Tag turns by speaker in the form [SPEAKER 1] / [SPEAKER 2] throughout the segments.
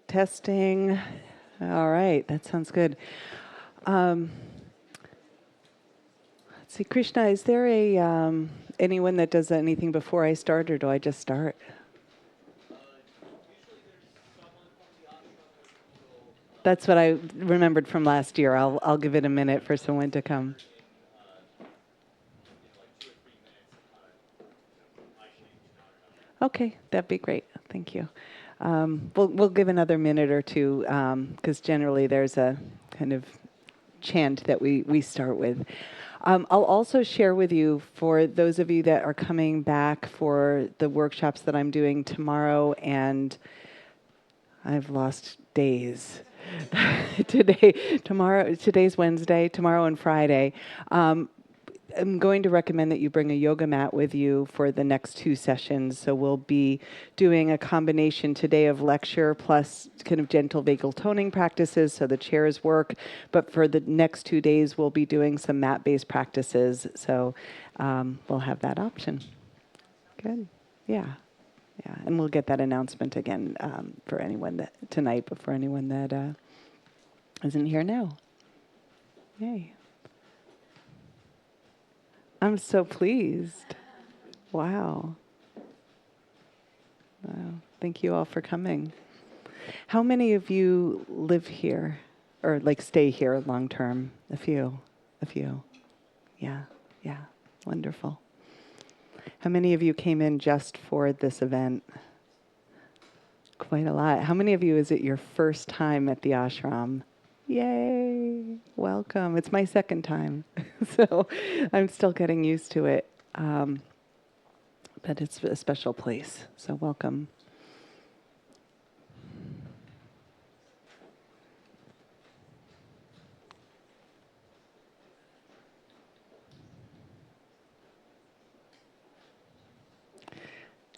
[SPEAKER 1] Testing. All right, that sounds good. Let's see, Krishna, is there anyone that does anything before I start, or do I just start? That's what I remembered from last year. I'll give it a minute for someone to come. Okay, that'd be great. Thank you. We'll give another minute or two because generally there's a kind of chant that we start with. I'll also share with you, for those of you that are coming back for the workshops that I'm doing tomorrow, and I've lost days. Today's Wednesday, tomorrow and Friday. I'm going to recommend that you bring a yoga mat with you for the next 2 sessions. So we'll be doing a combination today of lecture plus kind of gentle vagal toning practices, so the chairs work. But for the next 2 days, we'll be doing some mat-based practices. So we'll have that option. Good. Yeah. Yeah. And we'll get that announcement again for anyone that tonight, but for anyone that isn't here now. Yay. I'm so pleased. Wow. Wow. Thank you all for coming. How many of you live here or like stay here long term? A few. Yeah. Wonderful. How many of you came in just for this event? Quite a lot. How many of you is it your first time at the ashram? Yay, welcome. It's my second time, so I'm still getting used to it. But it's a special place, so welcome.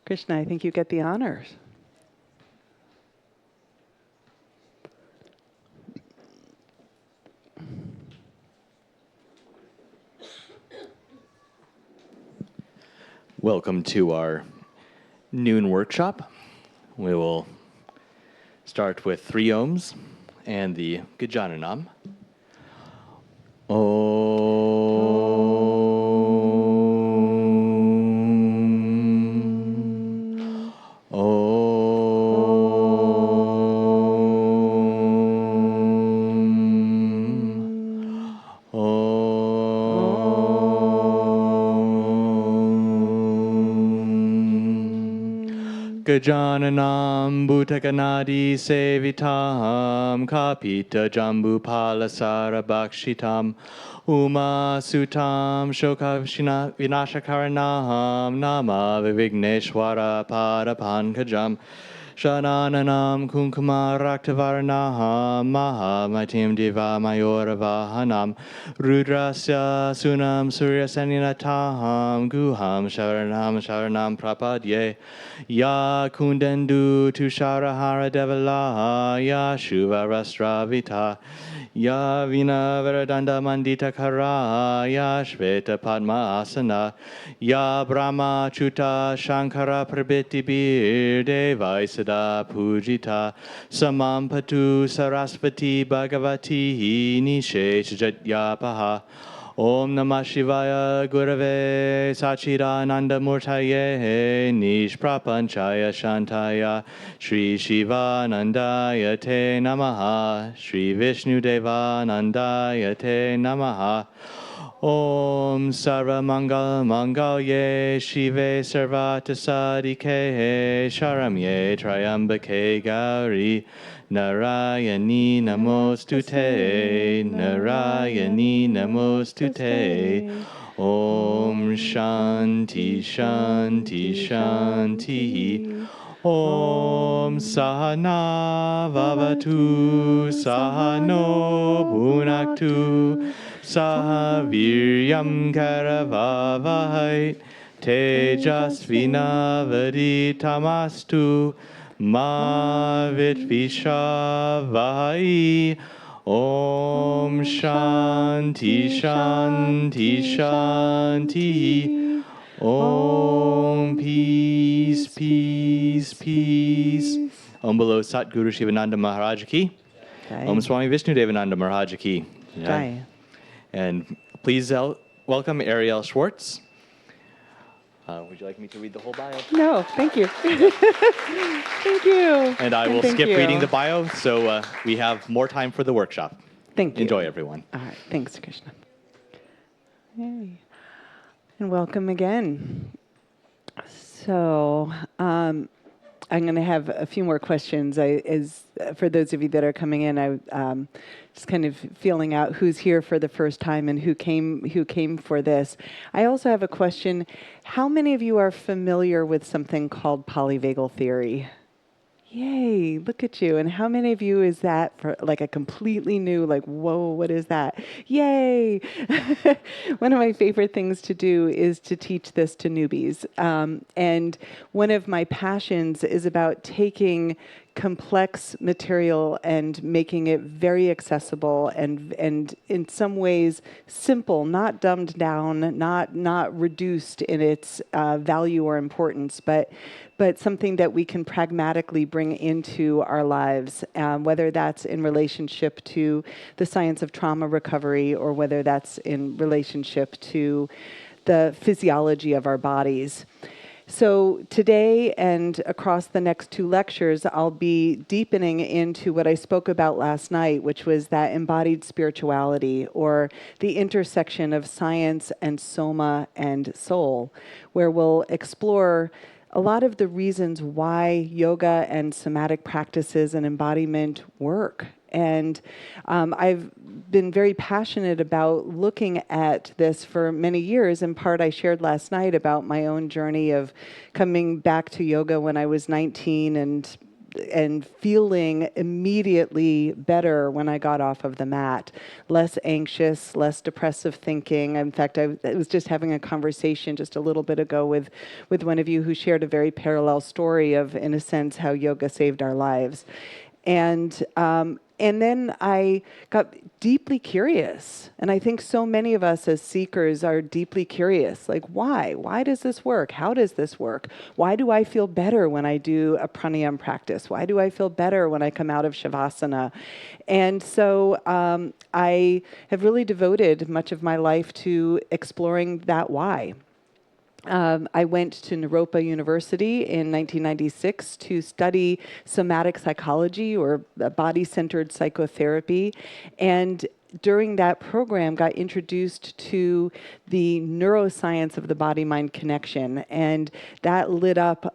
[SPEAKER 1] Krishna, I think you get the honors.
[SPEAKER 2] Welcome to our noon workshop. We will start with 3 Ohms and the Gajananam. Gajananam Bhutaganadi Sevitam Kapita Jambu Palasara Bhakshitam Uma Sutam Shoka Vinashakaranam Nama Vivigneshwara Padapankajam Shananam Kunkuma Raktavaranaham Mahamatim Diva Mayoravahanam Rudrasya Sunam Surya Saninataham Guham Sharanam Prapadye Ya Kundendu Tusharahara Devala Ya Shuva Rastravita Ya Vina Veradanda Mandita Kara Ya Shveta Padma Asana Ya Brahma Chuta Shankara Prabhiti Bir Devai Sada Pujita Samam Patu Sarasvati Bhagavati Nishesh Jatyapaha Om Namah Shivaya Gurave Sachidananda Murtaye Nishprapanchaya Shantaya Shri Shivanandaya Te Namaha Shri Vishnu Devanandaya Te Namaha Om Sarva Mangal Mangalye Shive Sarvata Sadike Sharamye Triambake Gauri Narayani Namostute Narayani Namostute Om Shanti Shanti Shanti Om Sahana Vavatu Sahano Bhunaktu Sahaviryam Karavavahai Tejasvinavaditamastu Ma Vitvishavahai Om Shanti Shanti Shanti Om Peace Peace Peace Om Bolo Satguru Shivananda Maharaj Ki.
[SPEAKER 1] Jai.
[SPEAKER 2] Om Swami Vishnu Devananda Maharaj Ki.
[SPEAKER 1] Jai.
[SPEAKER 2] And please welcome Arielle Schwartz. Would you like me to read the whole bio?
[SPEAKER 1] No, thank you. Thank you.
[SPEAKER 2] And I will
[SPEAKER 1] thank
[SPEAKER 2] skip
[SPEAKER 1] you.
[SPEAKER 2] reading the bio, so we have more time for the workshop.
[SPEAKER 1] Thank you.
[SPEAKER 2] Enjoy, everyone.
[SPEAKER 1] All right. Thanks, Krishna. Yay. And welcome again. So I'm going to have a few more questions. For those of you that are coming in, I just kind of feeling out who's here for the first time and who came for this. I also have a question. How many of you are familiar with something called polyvagal theory? Yay, look at you. And how many of you is that for like a completely new, like, whoa, what is that? Yay. One of my favorite things to do is to teach this to newbies. And one of my passions is about taking complex material and making it very accessible and in some ways simple, not dumbed down, not reduced in its value or importance, but something that we can pragmatically bring into our lives, whether that's in relationship to the science of trauma recovery or whether that's in relationship to the physiology of our bodies. So today and across the next two lectures, I'll be deepening into what I spoke about last night, which was that embodied spirituality, or the intersection of science and soma and soul, where we'll explore a lot of the reasons why yoga and somatic practices and embodiment work. And I've been very passionate about looking at this for many years. In part, I shared last night about my own journey of coming back to yoga when I was 19 and feeling immediately better when I got off of the mat. Less anxious, less depressive thinking. In fact, I was just having a conversation just a little bit ago with one of you who shared a very parallel story of, in a sense, how yoga saved our lives. And then I got deeply curious. And I think so many of us as seekers are deeply curious. Like, why? Why does this work? How does this work? Why do I feel better when I do a pranayama practice? Why do I feel better when I come out of shavasana? And so I have really devoted much of my life to exploring that why. I went to Naropa University in 1996 to study somatic psychology or body-centered psychotherapy. And during that program, got introduced to the neuroscience of the body-mind connection. And that lit up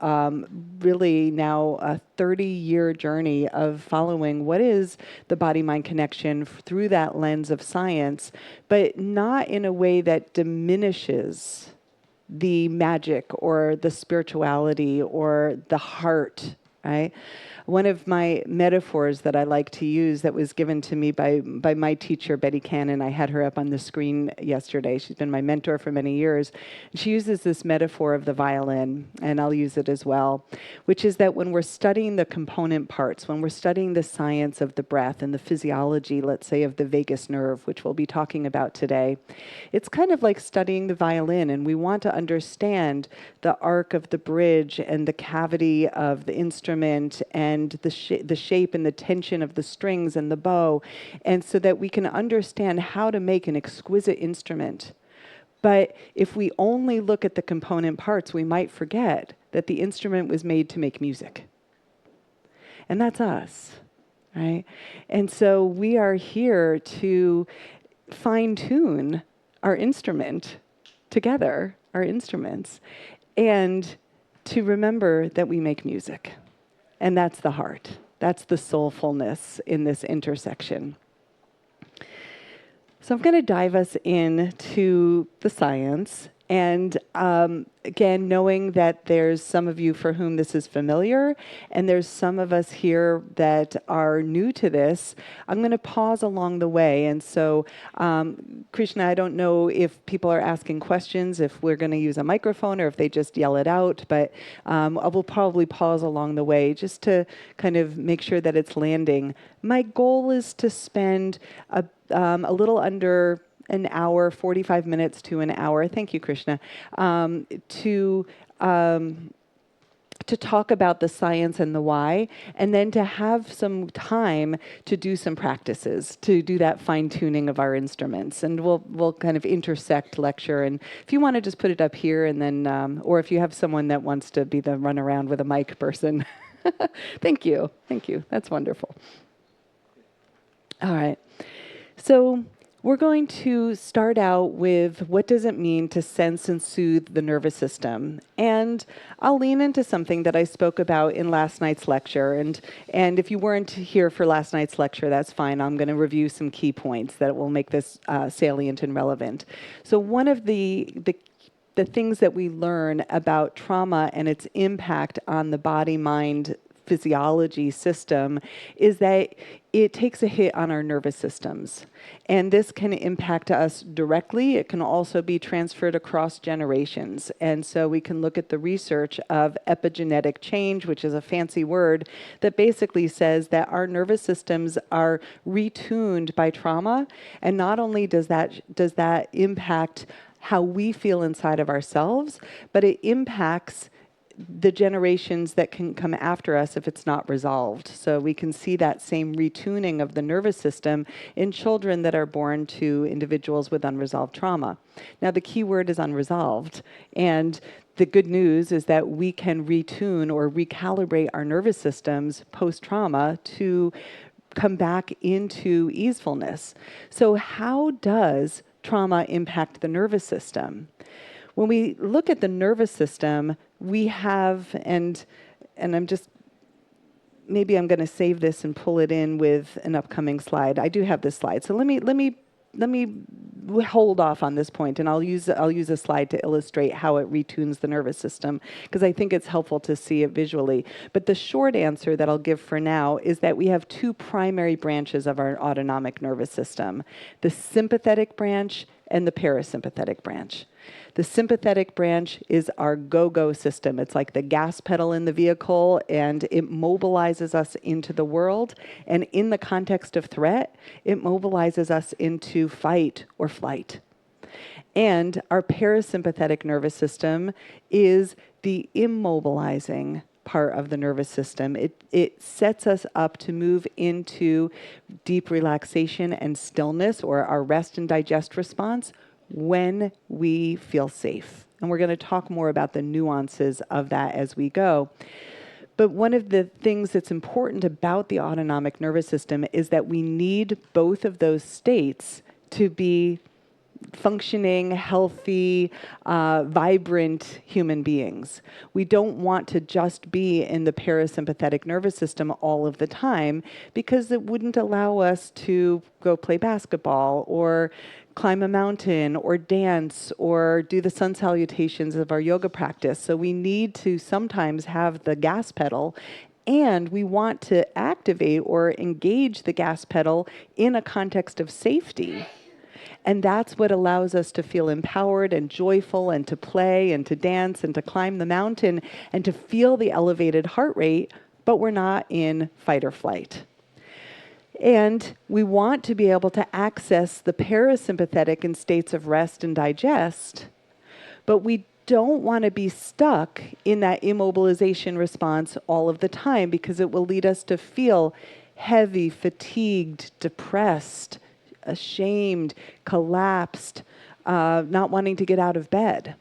[SPEAKER 1] really now a 30-year journey of following what is the body-mind connection through that lens of science, but not in a way that diminishes the magic or the spirituality or the heart, right? One of my metaphors that I like to use that was given to me by my teacher, Betty Cannon, I had her up on the screen yesterday. She's been my mentor for many years. She uses this metaphor of the violin, and I'll use it as well, which is that when we're studying the component parts, when we're studying the science of the breath and the physiology, let's say, of the vagus nerve, which we'll be talking about today, it's kind of like studying the violin, and we want to understand the arc of the bridge and the cavity of the instrument and the shape and the tension of the strings and the bow, and so that we can understand how to make an exquisite instrument. But if we only look at the component parts, we might forget that the instrument was made to make music. And that's us, right? And so we are here to fine-tune our instrument together, our instruments, and to remember that we make music. And that's the heart. That's the soulfulness in this intersection. So I'm going to dive us into the science. And again, knowing that there's some of you for whom this is familiar, and there's some of us here that are new to this, I'm going to pause along the way. And so, Krishna, I don't know if people are asking questions, if we're going to use a microphone or if they just yell it out, but I will probably pause along the way just to kind of make sure that it's landing. My goal is to spend a little under an hour, 45 minutes to an hour. Thank you, Krishna. To to talk about the science and the why, and then to have some time to do some practices, to do that fine tuning of our instruments. And we'll kind of intersect lecture. And if you want to just put it up here, and then, or if you have someone that wants to be the run around with a mic person, thank you, that's wonderful. All right, so we're going to start out with what does it mean to sense and soothe the nervous system. And I'll lean into something that I spoke about in last night's lecture. And if you weren't here for last night's lecture, that's fine. I'm going to review some key points that will make this salient and relevant. So one of the things that we learn about trauma and its impact on the body-mind physiology system is that it takes a hit on our nervous systems. And this can impact us directly. It can also be transferred across generations. And so we can look at the research of epigenetic change, which is a fancy word that basically says that our nervous systems are retuned by trauma. And not only does that impact how we feel inside of ourselves, but it impacts the generations that can come after us if it's not resolved. So we can see that same retuning of the nervous system in children that are born to individuals with unresolved trauma. Now, the key word is unresolved. And the good news is that we can retune or recalibrate our nervous systems post-trauma to come back into easefulness. So how does trauma impact the nervous system? When we look at the nervous system, we have, and I'm just, maybe I'm going to save this and pull it in with an upcoming slide. I do have this slide, so let me hold off on this point, and I'll use a slide to illustrate how it retunes the nervous system, because I think it's helpful to see it visually. But the short answer that I'll give for now is that we have two primary branches of our autonomic nervous system: the sympathetic branch and the parasympathetic branch. The sympathetic branch is our go-go system. It's like the gas pedal in the vehicle, and it mobilizes us into the world. And in the context of threat, it mobilizes us into fight or flight. And our parasympathetic nervous system is the immobilizing part of the nervous system. It sets us up to move into deep relaxation and stillness, or our rest and digest response, when we feel safe. And we're going to talk more about the nuances of that as we go. But one of the things that's important about the autonomic nervous system is that we need both of those states to be functioning, healthy, vibrant human beings. We don't want to just be in the parasympathetic nervous system all of the time, because it wouldn't allow us to go play basketball or climb a mountain or dance or do the sun salutations of our yoga practice. So we need to sometimes have the gas pedal, and we want to activate or engage the gas pedal in a context of safety. And that's what allows us to feel empowered and joyful and to play and to dance and to climb the mountain and to feel the elevated heart rate, but we're not in fight or flight. And we want to be able to access the parasympathetic in states of rest and digest, but we don't want to be stuck in that immobilization response all of the time, because it will lead us to feel heavy, fatigued, depressed, ashamed, collapsed, not wanting to get out of bed.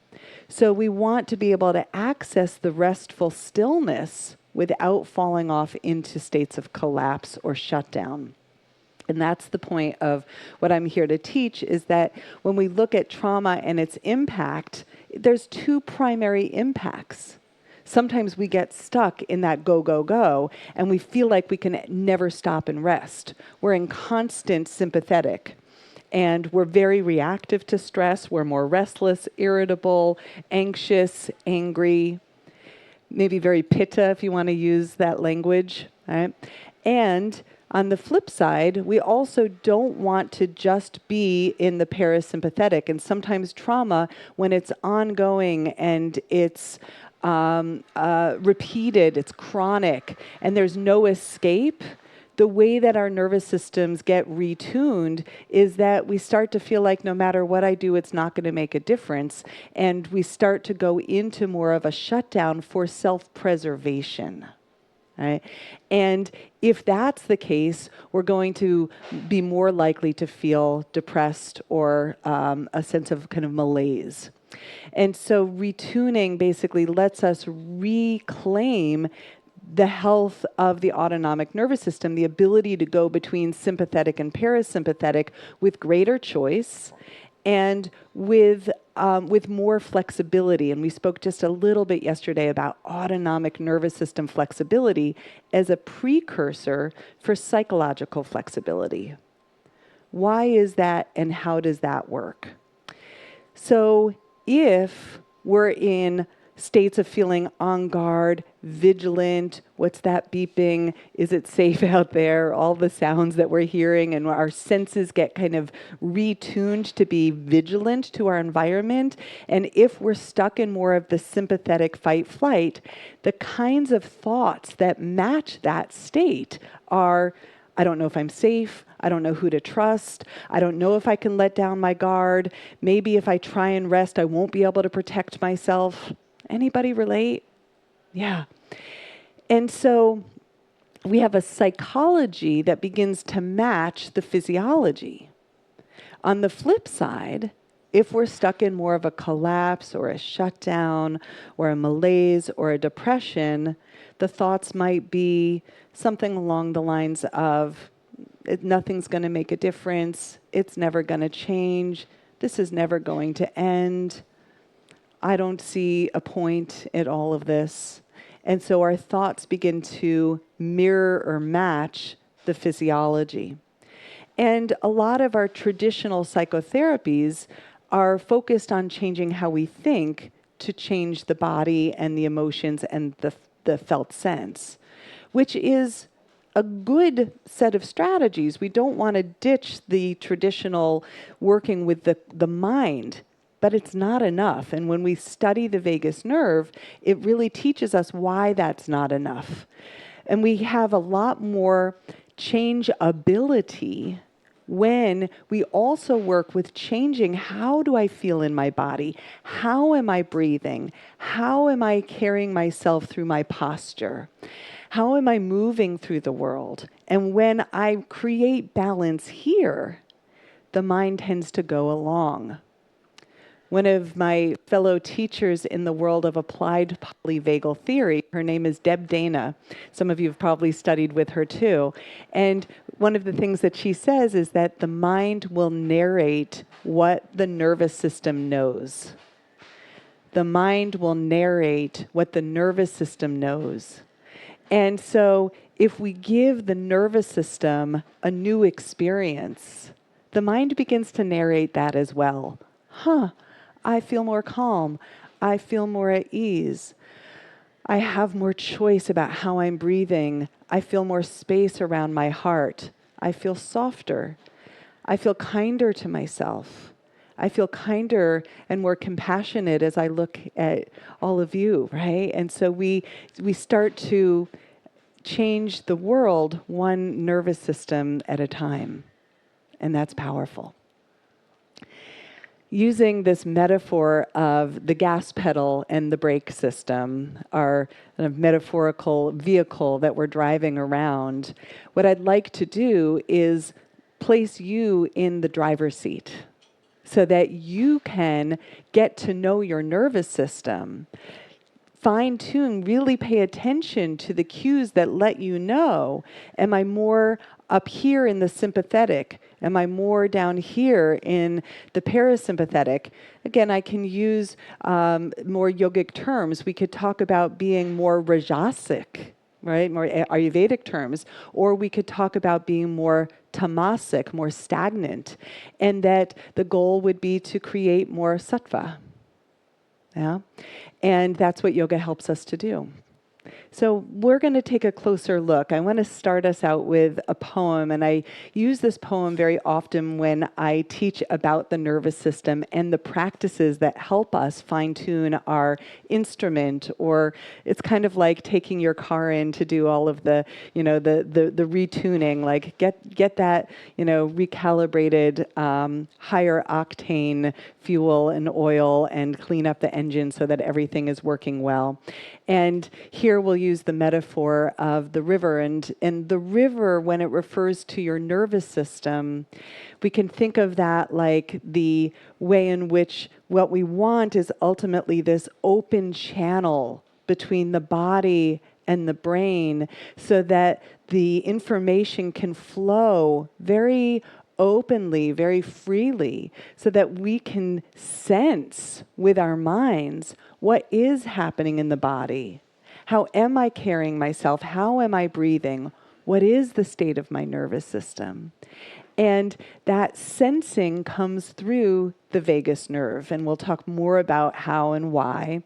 [SPEAKER 1] So we want to be able to access the restful stillness without falling off into states of collapse or shutdown. And that's the point of what I'm here to teach, is that when we look at trauma and its impact, there's two primary impacts. Sometimes we get stuck in that go, go, go, and we feel like we can never stop and rest. We're in constant sympathetic, and we're very reactive to stress. We're more restless, irritable, anxious, angry, maybe very pitta, if you want to use that language, right? And on the flip side, we also don't want to just be in the parasympathetic. And sometimes trauma, when it's ongoing and it's repeated, it's chronic, and there's no escape, the way that our nervous systems get retuned is that we start to feel like no matter what I do, it's not going to make a difference. And we start to go into more of a shutdown for self-preservation. Right? And if that's the case, we're going to be more likely to feel depressed or a sense of kind of malaise. And so retuning basically lets us reclaim the health of the autonomic nervous system, the ability to go between sympathetic and parasympathetic with greater choice and with more flexibility. And we spoke just a little bit yesterday about autonomic nervous system flexibility as a precursor for psychological flexibility. Why is that, and how does that work? So if we're in states of feeling on guard, vigilant, what's that beeping? Is it safe out there? All the sounds that we're hearing, and our senses get kind of retuned to be vigilant to our environment. And if we're stuck in more of the sympathetic fight-flight, the kinds of thoughts that match that state are, I don't know if I'm safe. I don't know who to trust. I don't know if I can let down my guard. Maybe if I try and rest, I won't be able to protect myself. Anybody relate? Yeah. And so we have a psychology that begins to match the physiology. On the flip side, if we're stuck in more of a collapse or a shutdown or a malaise or a depression, the thoughts might be something along the lines of, nothing's going to make a difference, it's never going to change, this is never going to end, I don't see a point at all of this. And so our thoughts begin to mirror or match the physiology. And a lot of our traditional psychotherapies are focused on changing how we think to change the body and the emotions and the felt sense, which is a good set of strategies. We don't want to ditch the traditional working with the mind, but it's not enough. And when we study the vagus nerve, it really teaches us why that's not enough. And we have a lot more change ability when we also work with changing how do I feel in my body? How am I breathing? How am I carrying myself through my posture? How am I moving through the world? And when I create balance here, the mind tends to go along. One of my fellow teachers in the world of applied polyvagal theory, her name is Deb Dana. Some of you have probably studied with her too. And one of the things that she says is that the mind will narrate what the nervous system knows. The mind will narrate what the nervous system knows. And so if we give the nervous system a new experience, the mind begins to narrate that as well. I feel more calm. I feel more at ease. I have more choice about how I'm breathing. I feel more space around my heart. I feel softer. I feel kinder to myself. I feel kinder and more compassionate as I look at all of you, right? And so we start to change the world one nervous system at a time. And that's powerful. Using this metaphor of the gas pedal and the brake system, our kind of metaphorical vehicle that we're driving around, what I'd like to do is place you in the driver's seat so that you can get to know your nervous system, fine-tune, really pay attention to the cues that let you know, am I more up here in the sympathetic? Am I more down here in the parasympathetic? Again, I can use more yogic terms. We could talk about being more rajasic, right? More Ayurvedic terms. Or we could talk about being more tamasic, more stagnant. And that the goal would be to create more sattva. Yeah? And that's what yoga helps us to do. So we're going to take a closer look. I want to start us out with a poem, and I use this poem very often when I teach about the nervous system and the practices that help us fine-tune our instrument, or it's kind of like taking your car in to do all of the, the retuning, like get that, recalibrated, higher octane fuel and oil and clean up the engine so that everything is working well. And here we'll use the metaphor of the river. And the river, when it refers to your nervous system, we can think of that like the way in which what we want is ultimately this open channel between the body and the brain so that the information can flow very openly, very freely, so that we can sense with our minds what is happening in the body. How am I carrying myself? How am I breathing? What is the state of my nervous system? And that sensing comes through the vagus nerve, and we'll talk more about how and why.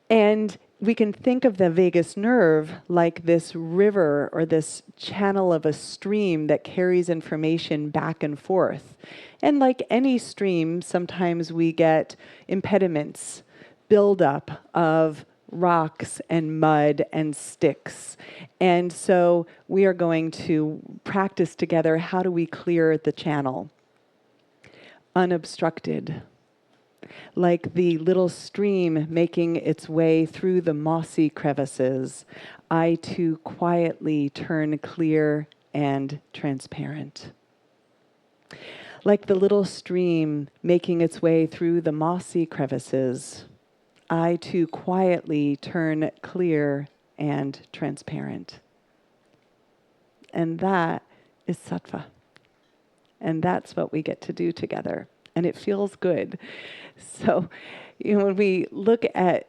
[SPEAKER 1] And we can think of the vagus nerve like this river or this channel of a stream that carries information back and forth. And like any stream, sometimes we get impediments, buildup of rocks and mud and sticks. And so we are going to practice together, how do we clear the channel? Unobstructed. Like the little stream making its way through the mossy crevices, I too quietly turn clear and transparent. Like the little stream making its way through the mossy crevices, I too quietly turn clear and transparent. And that is sattva. And that's what we get to do together. And it feels good. So, when we look at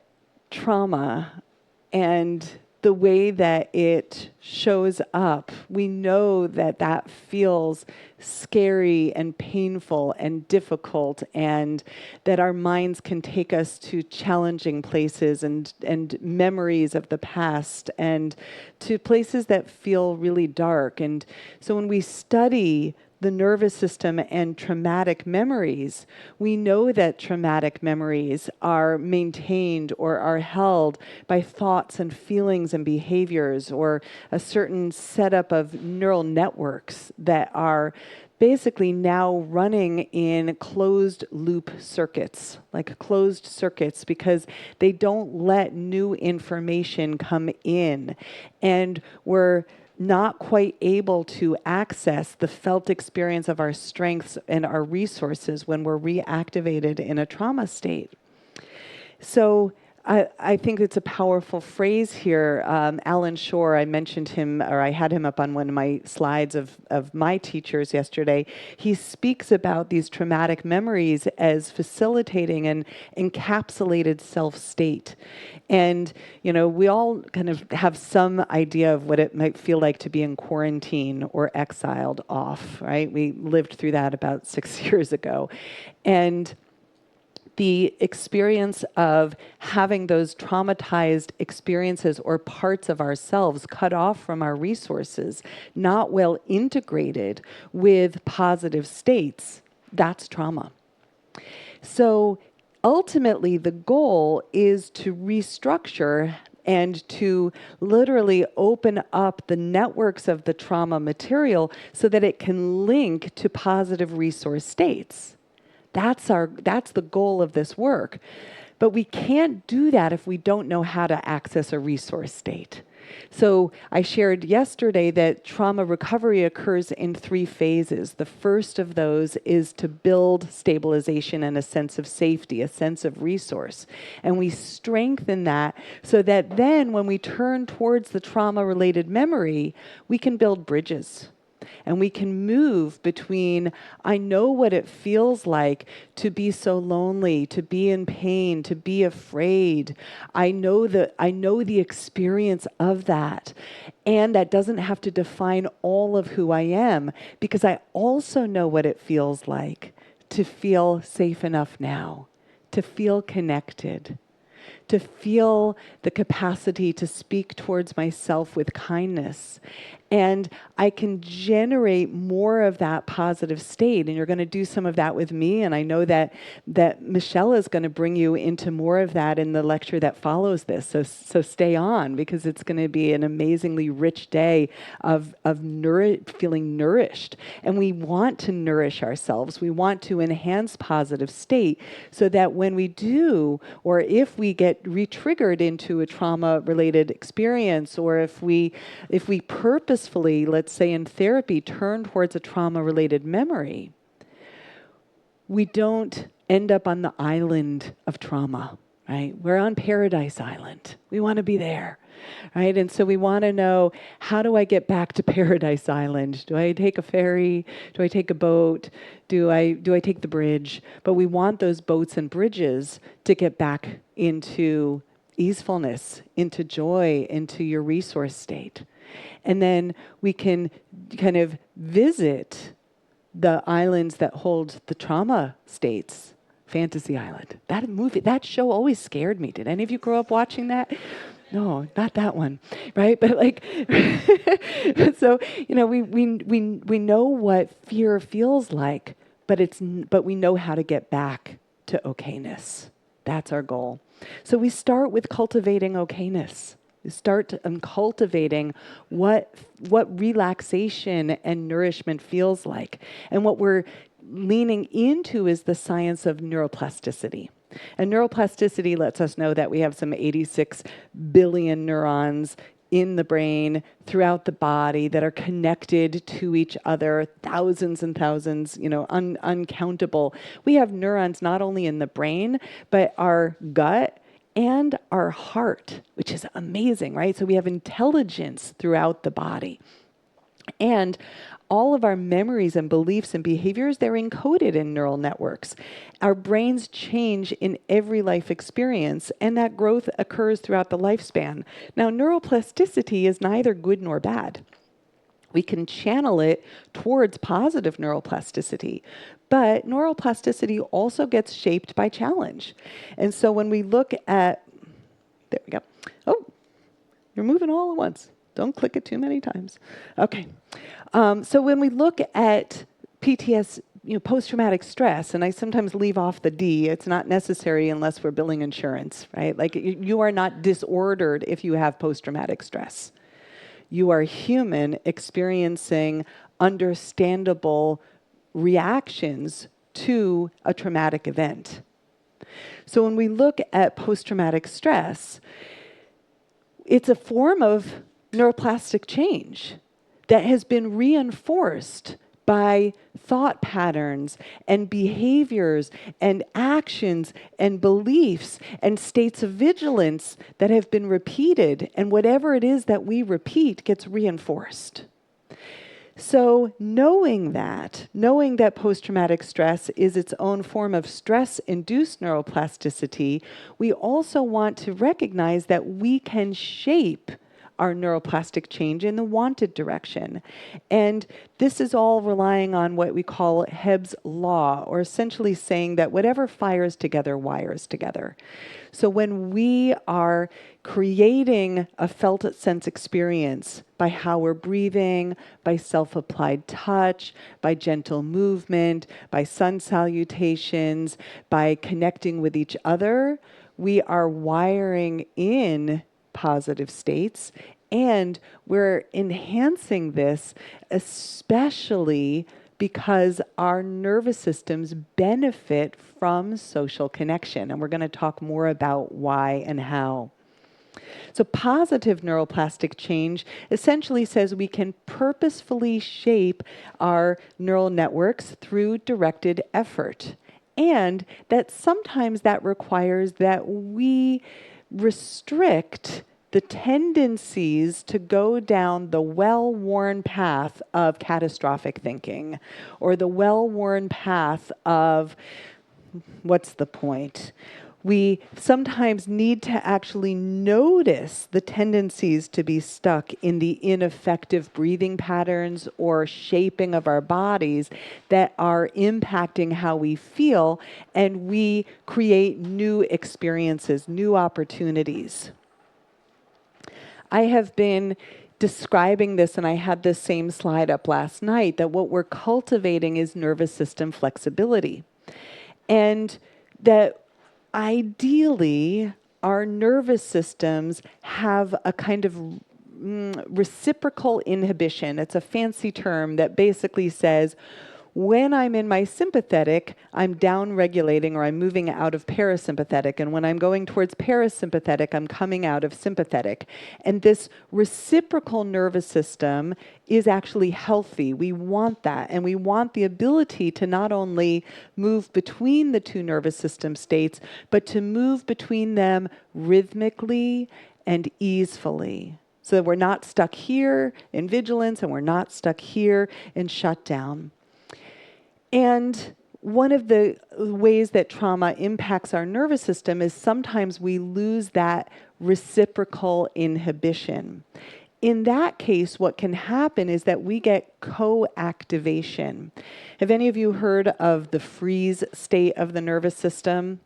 [SPEAKER 1] trauma and the way that it shows up, we know that that feels scary and painful and difficult, and that our minds can take us to challenging places and memories of the past and to places that feel really dark. And so when we study the nervous system and traumatic memories, we know that traumatic memories are maintained or are held by thoughts and feelings and behaviors, or a certain setup of neural networks that are basically now running in closed loop circuits, like closed circuits, because they don't let new information come in. And we're not quite able to access the felt experience of our strengths and our resources when we're reactivated in a trauma state. So I think it's a powerful phrase here. Alan Shore, I mentioned him, or I had him up on one of my slides of my teachers yesterday. He speaks about these traumatic memories as facilitating an encapsulated self-state. And, we all kind of have some idea of what it might feel like to be in quarantine or exiled off, right? We lived through that about 6 years ago. And the experience of having those traumatized experiences or parts of ourselves cut off from our resources, not well integrated with positive states, that's trauma. So ultimately, the goal is to restructure and to literally open up the networks of the trauma material so that it can link to positive resource states. That's the goal of this work. But we can't do that if we don't know how to access a resource state. So I shared yesterday that trauma recovery occurs in 3 phases. The first of those is to build stabilization and a sense of safety, a sense of resource. And we strengthen that so that then when we turn towards the trauma-related memory, we can build bridges. And we can move between, I know what it feels like to be so lonely, to be in pain, to be afraid. I know the experience of that. And that doesn't have to define all of who I am, because I also know what it feels like to feel safe enough now, to feel connected, to feel the capacity to speak towards myself with kindness. And I can generate more of that positive state. And you're going to do some of that with me. And I know that Michelle is going to bring you into more of that in the lecture that follows this. So stay on, because it's going to be an amazingly rich day of feeling nourished. And we want to nourish ourselves. We want to enhance positive state so that when we do, or if we get re-triggered into a trauma-related experience, or if we purposefully, let's say in therapy, turn towards a trauma-related memory, we don't end up on the island of trauma, right? We're on Paradise Island. We want to be there, right? And so we want to know, how do I get back to Paradise Island? Do I take a ferry? Do I take a boat? Do I take the bridge? But we want those boats and bridges to get back into easefulness, into joy, into your resource state. And then we can kind of visit the islands that hold the trauma states. Fantasy Island. That show always scared me. Did any of you grow up watching that? No, not that one, right? But like, so we know what fear feels like, but we know how to get back to okayness. That's our goal. So we start with cultivating okayness. We start cultivating what relaxation and nourishment feels like. And what we're leaning into is the science of neuroplasticity. And neuroplasticity lets us know that we have some 86 billion neurons in the brain, throughout the body, that are connected to each other, thousands and thousands, uncountable. We have neurons not only in the brain, but our gut and our heart, which is amazing, right? So we have intelligence throughout the body. And all of our memories and beliefs and behaviors, they're encoded in neural networks. Our brains change in every life experience, and that growth occurs throughout the lifespan. Now, neuroplasticity is neither good nor bad. We can channel it towards positive neuroplasticity. But neuroplasticity also gets shaped by challenge. And so when we look at, there we go. Oh, you're moving all at once. Don't click it too many times. Okay. So when we look at PTS, post-traumatic stress, and I sometimes leave off the D, it's not necessary unless we're billing insurance, right? Like you are not disordered if you have post-traumatic stress. You are human experiencing understandable reactions to a traumatic event. So when we look at post-traumatic stress, it's a form of neuroplastic change that has been reinforced by thought patterns and behaviors and actions and beliefs and states of vigilance that have been repeated, and whatever it is that we repeat gets reinforced. So knowing that post-traumatic stress is its own form of stress-induced neuroplasticity, we also want to recognize that we can shape our neuroplastic change in the wanted direction. And this is all relying on what we call Hebb's law, or essentially saying that whatever fires together wires together. So when we are creating a felt sense experience by how we're breathing, by self-applied touch, by gentle movement, by sun salutations, by connecting with each other, we are wiring in positive states, and we're enhancing this especially because our nervous systems benefit from social connection. And we're going to talk more about why and how. So positive neuroplastic change essentially says we can purposefully shape our neural networks through directed effort. And that sometimes that requires that we restrict the tendencies to go down the well-worn path of catastrophic thinking, or the well-worn path of, what's the point? We sometimes need to actually notice the tendencies to be stuck in the ineffective breathing patterns or shaping of our bodies that are impacting how we feel, and we create new experiences, new opportunities. I have been describing this, and I had this same slide up last night, that what we're cultivating is nervous system flexibility. And that ideally, our nervous systems have a kind of reciprocal inhibition. It's a fancy term that basically says, when I'm in my sympathetic, I'm down-regulating, or I'm moving out of parasympathetic. And when I'm going towards parasympathetic, I'm coming out of sympathetic. And this reciprocal nervous system is actually healthy. We want that. And we want the ability to not only move between the two nervous system states, but to move between them rhythmically and easefully. So that we're not stuck here in vigilance and we're not stuck here in shutdown. And one of the ways that trauma impacts our nervous system is sometimes we lose that reciprocal inhibition. In that case, what can happen is that we get co-activation. Have any of you heard of the freeze state of the nervous system?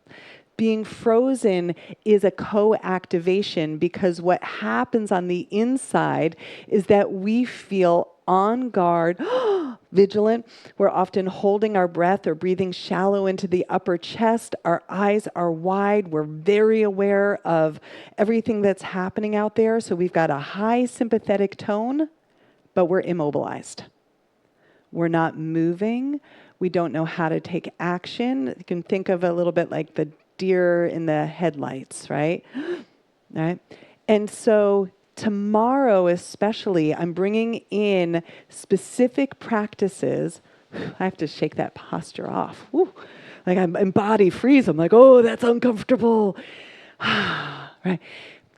[SPEAKER 1] Being frozen is a co-activation because what happens on the inside is that we feel on guard, vigilant. We're often holding our breath or breathing shallow into the upper chest. Our eyes are wide. We're very aware of everything that's happening out there. So we've got a high sympathetic tone, but we're immobilized. We're not moving. We don't know how to take action. You can think of a little bit like the deer in the headlights, right? Right? And so tomorrow especially, I'm bringing in specific practices. I have to shake that posture off. Woo. Like I'm in body freeze. I'm like, oh, that's uncomfortable. Right?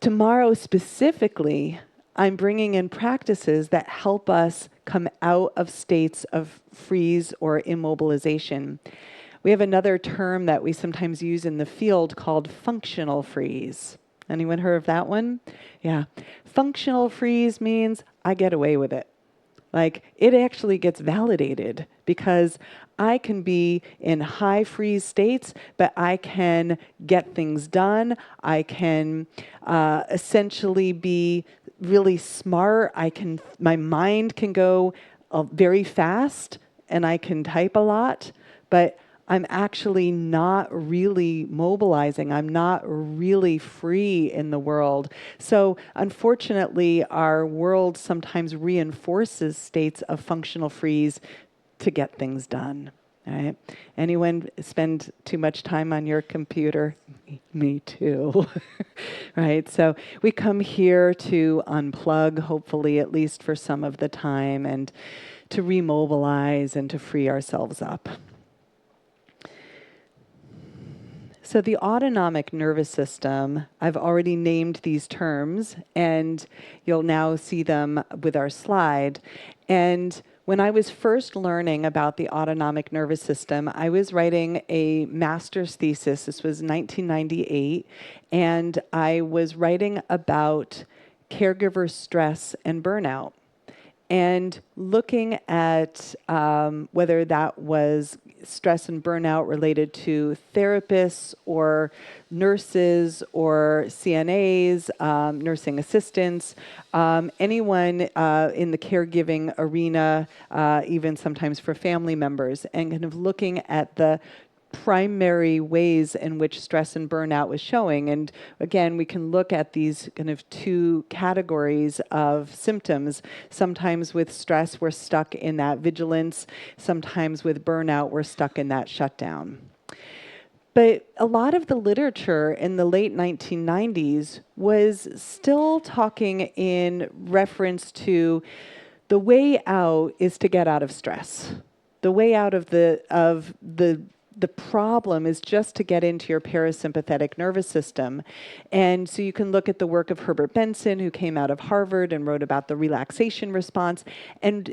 [SPEAKER 1] Tomorrow specifically, I'm bringing in practices that help us come out of states of freeze or immobilization. We have another term that we sometimes use in the field called functional freeze. Anyone heard of that one? Yeah. Functional freeze means I get away with it. Like, it actually gets validated because I can be in high freeze states, but I can get things done. I can essentially be really smart. My mind can go very fast, and I can type a lot, but I'm actually not really mobilizing. I'm not really free in the world. So unfortunately, our world sometimes reinforces states of functional freeze to get things done. Right? Anyone spend too much time on your computer? Me too. Right? So we come here to unplug, hopefully at least for some of the time, and to remobilize and to free ourselves up. So the autonomic nervous system, I've already named these terms, and you'll now see them with our slide. And when I was first learning about the autonomic nervous system, I was writing a master's thesis. This was 1998, and I was writing about caregiver stress and burnout, and looking at whether that was stress and burnout related to therapists or nurses or CNAs, nursing assistants, anyone in the caregiving arena, even sometimes for family members, and kind of looking at the primary ways in which stress and burnout was showing. And again, we can look at these kind of two categories of symptoms. Sometimes with stress, we're stuck in that vigilance. Sometimes with burnout, we're stuck in that shutdown. But a lot of the literature in the late 1990s was still talking in reference to the way out is to get out of stress. The way out of the problem is just to get into your parasympathetic nervous system. And so you can look at the work of Herbert Benson, who came out of Harvard and wrote about the relaxation response. And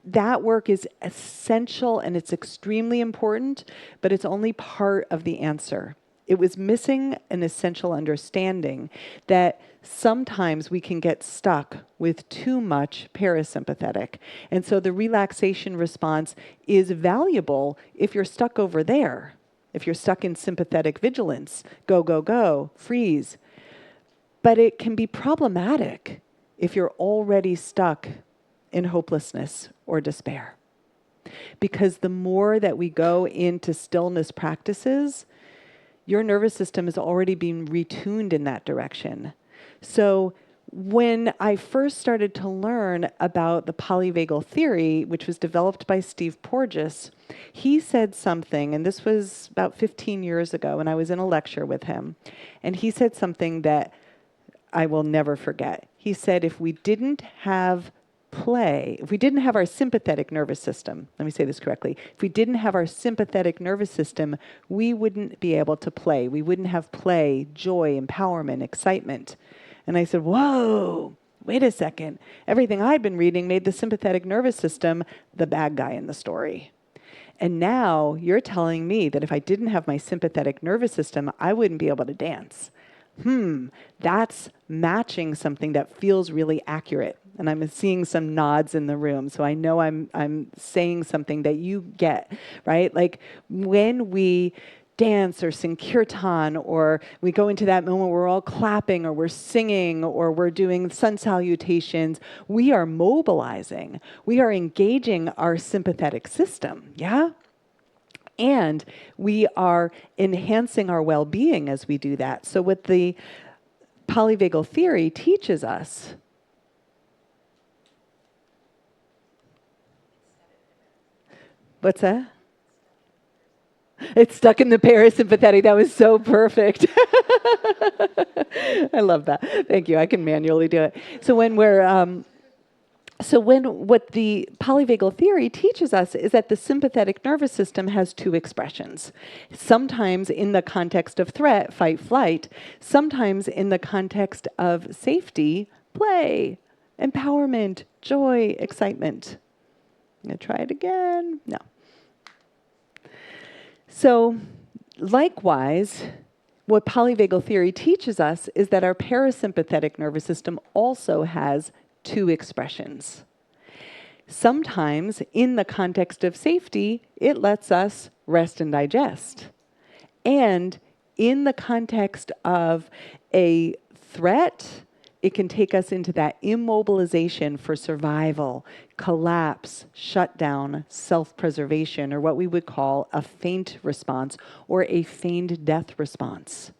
[SPEAKER 1] that work is essential and it's extremely important, but it's only part of the answer. It was missing an essential understanding that sometimes we can get stuck with too much parasympathetic. And so the relaxation response is valuable if you're stuck over there. If you're stuck in sympathetic vigilance, go, go, go, freeze. But it can be problematic if you're already stuck in hopelessness or despair. Because the more that we go into stillness practices, your nervous system is already being retuned in that direction. So when I first started to learn about the polyvagal theory, which was developed by Steve Porges, he said something, and this was about 15 years ago, and I was in a lecture with him, and he said something that I will never forget. He said, if we didn't have play, if we didn't have our sympathetic nervous system, let me say this correctly, if we didn't have our sympathetic nervous system, we wouldn't be able to play. We wouldn't have play, joy, empowerment, excitement. And I said, whoa, wait a second. Everything I'd been reading made the sympathetic nervous system the bad guy in the story. And now you're telling me that if I didn't have my sympathetic nervous system, I wouldn't be able to dance. That's matching something that feels really accurate. And I'm seeing some nods in the room, so I know I'm saying something that you get, right? Like when we dance or sing kirtan, or we go into that moment where we're all clapping, or we're singing, or we're doing sun salutations, we are mobilizing. We are engaging our sympathetic system, yeah? And we are enhancing our well-being as we do that. So what the polyvagal theory teaches us, what's that? It's stuck in the parasympathetic. That was so perfect. I love that. Thank you. I can manually do it. So what the polyvagal theory teaches us is that the sympathetic nervous system has two expressions. Sometimes in the context of threat, fight, flight. Sometimes in the context of safety, play, empowerment, joy, excitement. I'm going to try it again. No. So likewise, what polyvagal theory teaches us is that our parasympathetic nervous system also has two expressions. Sometimes, in the context of safety, it lets us rest and digest. And in the context of a threat, it can take us into that immobilization for survival, collapse, shutdown, self-preservation, or what we would call a faint response or a feigned death response.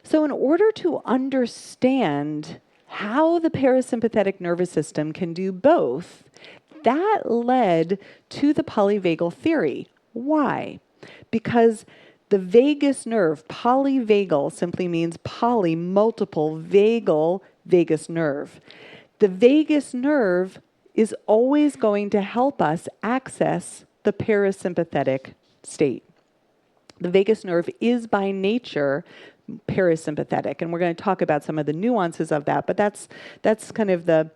[SPEAKER 1] So in order to understand how the parasympathetic nervous system can do both, that led to the polyvagal theory. Why? Because the vagus nerve, polyvagal simply means poly, multiple, vagal, vagus nerve. The vagus nerve is always going to help us access the parasympathetic state. The vagus nerve is by nature parasympathetic, and we're going to talk about some of the nuances of that, but that's kind of the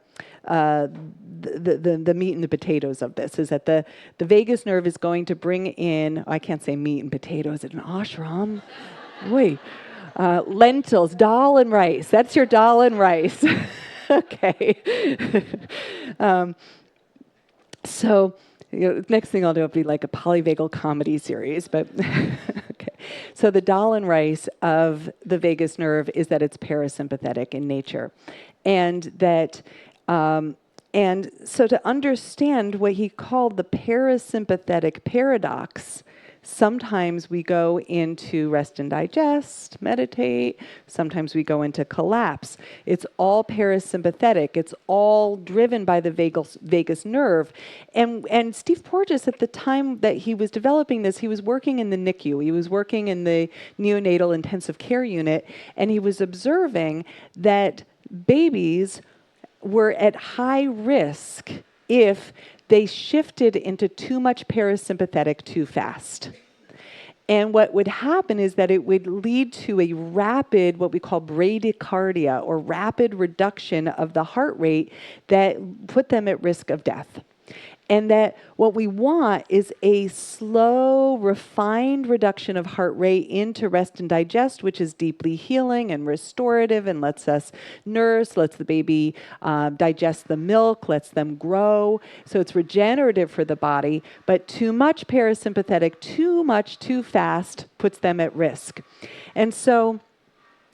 [SPEAKER 1] meat and the potatoes of this, is that the vagus nerve is going to bring in, I can't say meat and potatoes at an ashram. Wait, lentils, dal and rice. That's your dal and rice. Okay. So next thing I'll do will be like a polyvagal comedy series, but okay. So the dal and rice of the vagus nerve is that it's parasympathetic in nature, and that and so to understand what he called the parasympathetic paradox, sometimes we go into rest and digest, meditate. Sometimes we go into collapse. It's all parasympathetic. It's all driven by the vagus nerve. And Steve Porges, at the time that he was developing this, he was working in the NICU. He was working in the neonatal intensive care unit, and he was observing that babies were at high risk if they shifted into too much parasympathetic too fast. And what would happen is that it would lead to a rapid, what we call bradycardia, or rapid reduction of the heart rate that put them at risk of death. And that what we want is a slow, refined reduction of heart rate into rest and digest, which is deeply healing and restorative and lets us nurse, lets the baby digest the milk, lets them grow. So it's regenerative for the body, but too much parasympathetic, too much, too fast puts them at risk. And so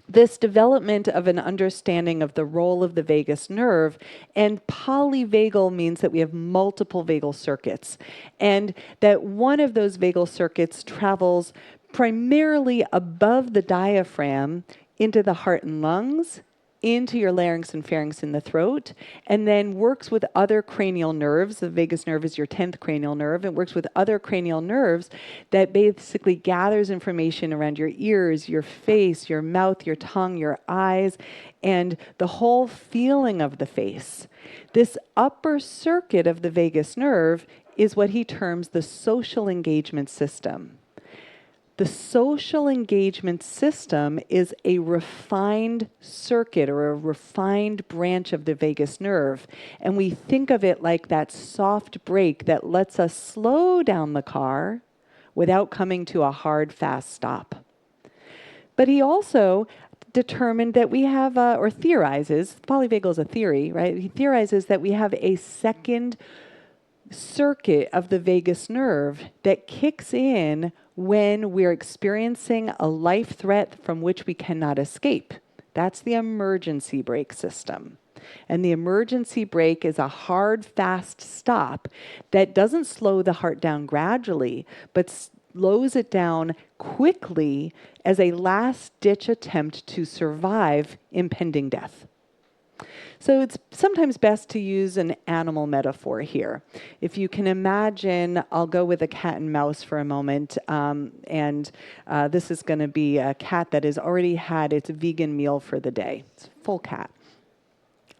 [SPEAKER 1] this development of an understanding of the role of the vagus nerve, and polyvagal means that we have multiple vagal circuits, and that one of those vagal circuits travels primarily above the diaphragm into the heart and lungs, into your larynx and pharynx in the throat, and then works with other cranial nerves. The vagus nerve is your 10th cranial nerve. It works with other cranial nerves that basically gathers information around your ears, your face, your mouth, your tongue, your eyes, and the whole feeling of the face. This upper circuit of the vagus nerve is what he terms the social engagement system. The social engagement system is a refined circuit or a refined branch of the vagus nerve. And we think of it like that soft brake that lets us slow down the car without coming to a hard, fast stop. But he also determined that we have, or theorizes, polyvagal is a theory, right? He theorizes that we have a second circuit of the vagus nerve that kicks in when we're experiencing a life threat from which we cannot escape. That's the emergency brake system. And the emergency brake is a hard, fast stop that doesn't slow the heart down gradually, but slows it down quickly as a last-ditch attempt to survive impending death. So it's sometimes best to use an animal metaphor here. If you can imagine, I'll go with a cat and mouse for a moment, this is going to be a cat that has already had its vegan meal for the day. It's a full cat,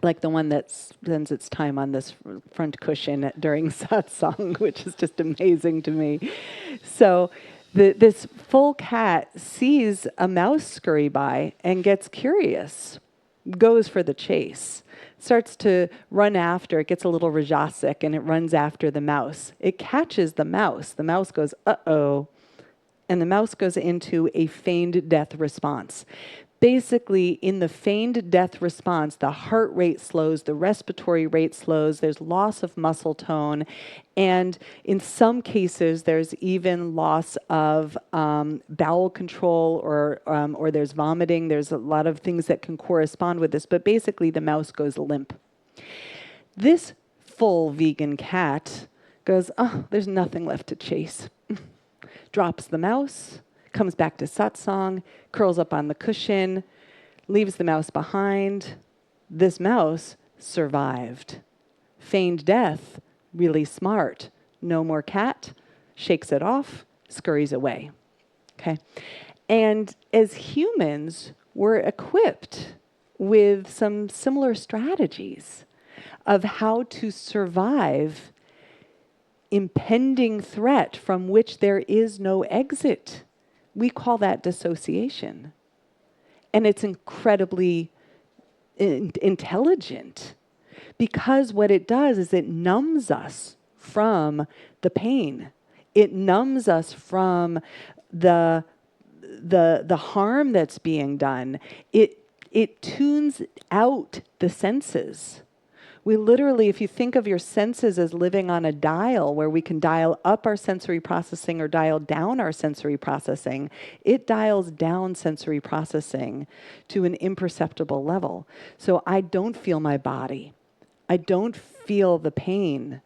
[SPEAKER 1] like the one that spends its time on this front cushion during satsang, which is just amazing to me. So this full cat sees a mouse scurry by and gets curious, goes for the chase, starts to run after. It gets a little rajasic and it runs after the mouse. It catches the mouse. The mouse goes, uh-oh. And the mouse goes into a feigned death response. Basically, in the feigned death response, the heart rate slows, the respiratory rate slows, there's loss of muscle tone, and in some cases, there's even loss of bowel control or there's vomiting. There's a lot of things that can correspond with this, but basically, the mouse goes limp. This full vegan cat goes, oh, there's nothing left to chase. Drops the mouse, comes back to satsang, curls up on the cushion, leaves the mouse behind. This mouse survived. Feigned death, really smart. No more cat, shakes it off, scurries away. Okay? And as humans, we're equipped with some similar strategies of how to survive impending threat from which there is no exit. We call that dissociation. And it's incredibly intelligent because what it does is it numbs us from the pain. It numbs us from the harm that's being done. It tunes out the senses. We literally, if you think of your senses as living on a dial where we can dial up our sensory processing or dial down our sensory processing, it dials down sensory processing to an imperceptible level. So I don't feel my body. I don't feel the pain.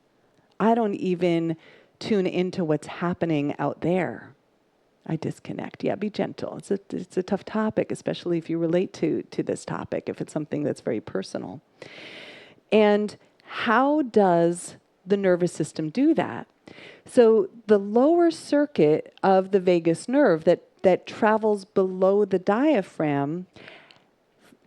[SPEAKER 1] I don't even tune into what's happening out there. I disconnect. Yeah, be gentle. It's a tough topic, especially if you relate to this topic, if it's something that's very personal. And how does the nervous system do that? So the lower circuit of the vagus nerve that travels below the diaphragm,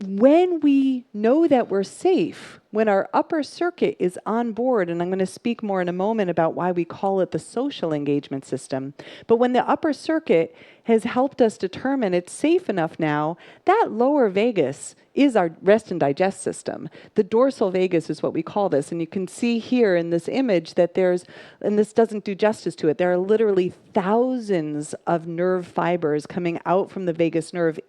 [SPEAKER 1] when we know that we're safe, when our upper circuit is on board, and I'm going to speak more in a moment about why we call it the social engagement system, but when the upper circuit has helped us determine it's safe enough now, that lower vagus is our rest and digest system. The dorsal vagus is what we call this, and you can see here in this image that there's, and this doesn't do justice to it, there are literally thousands of nerve fibers coming out from the vagus nerve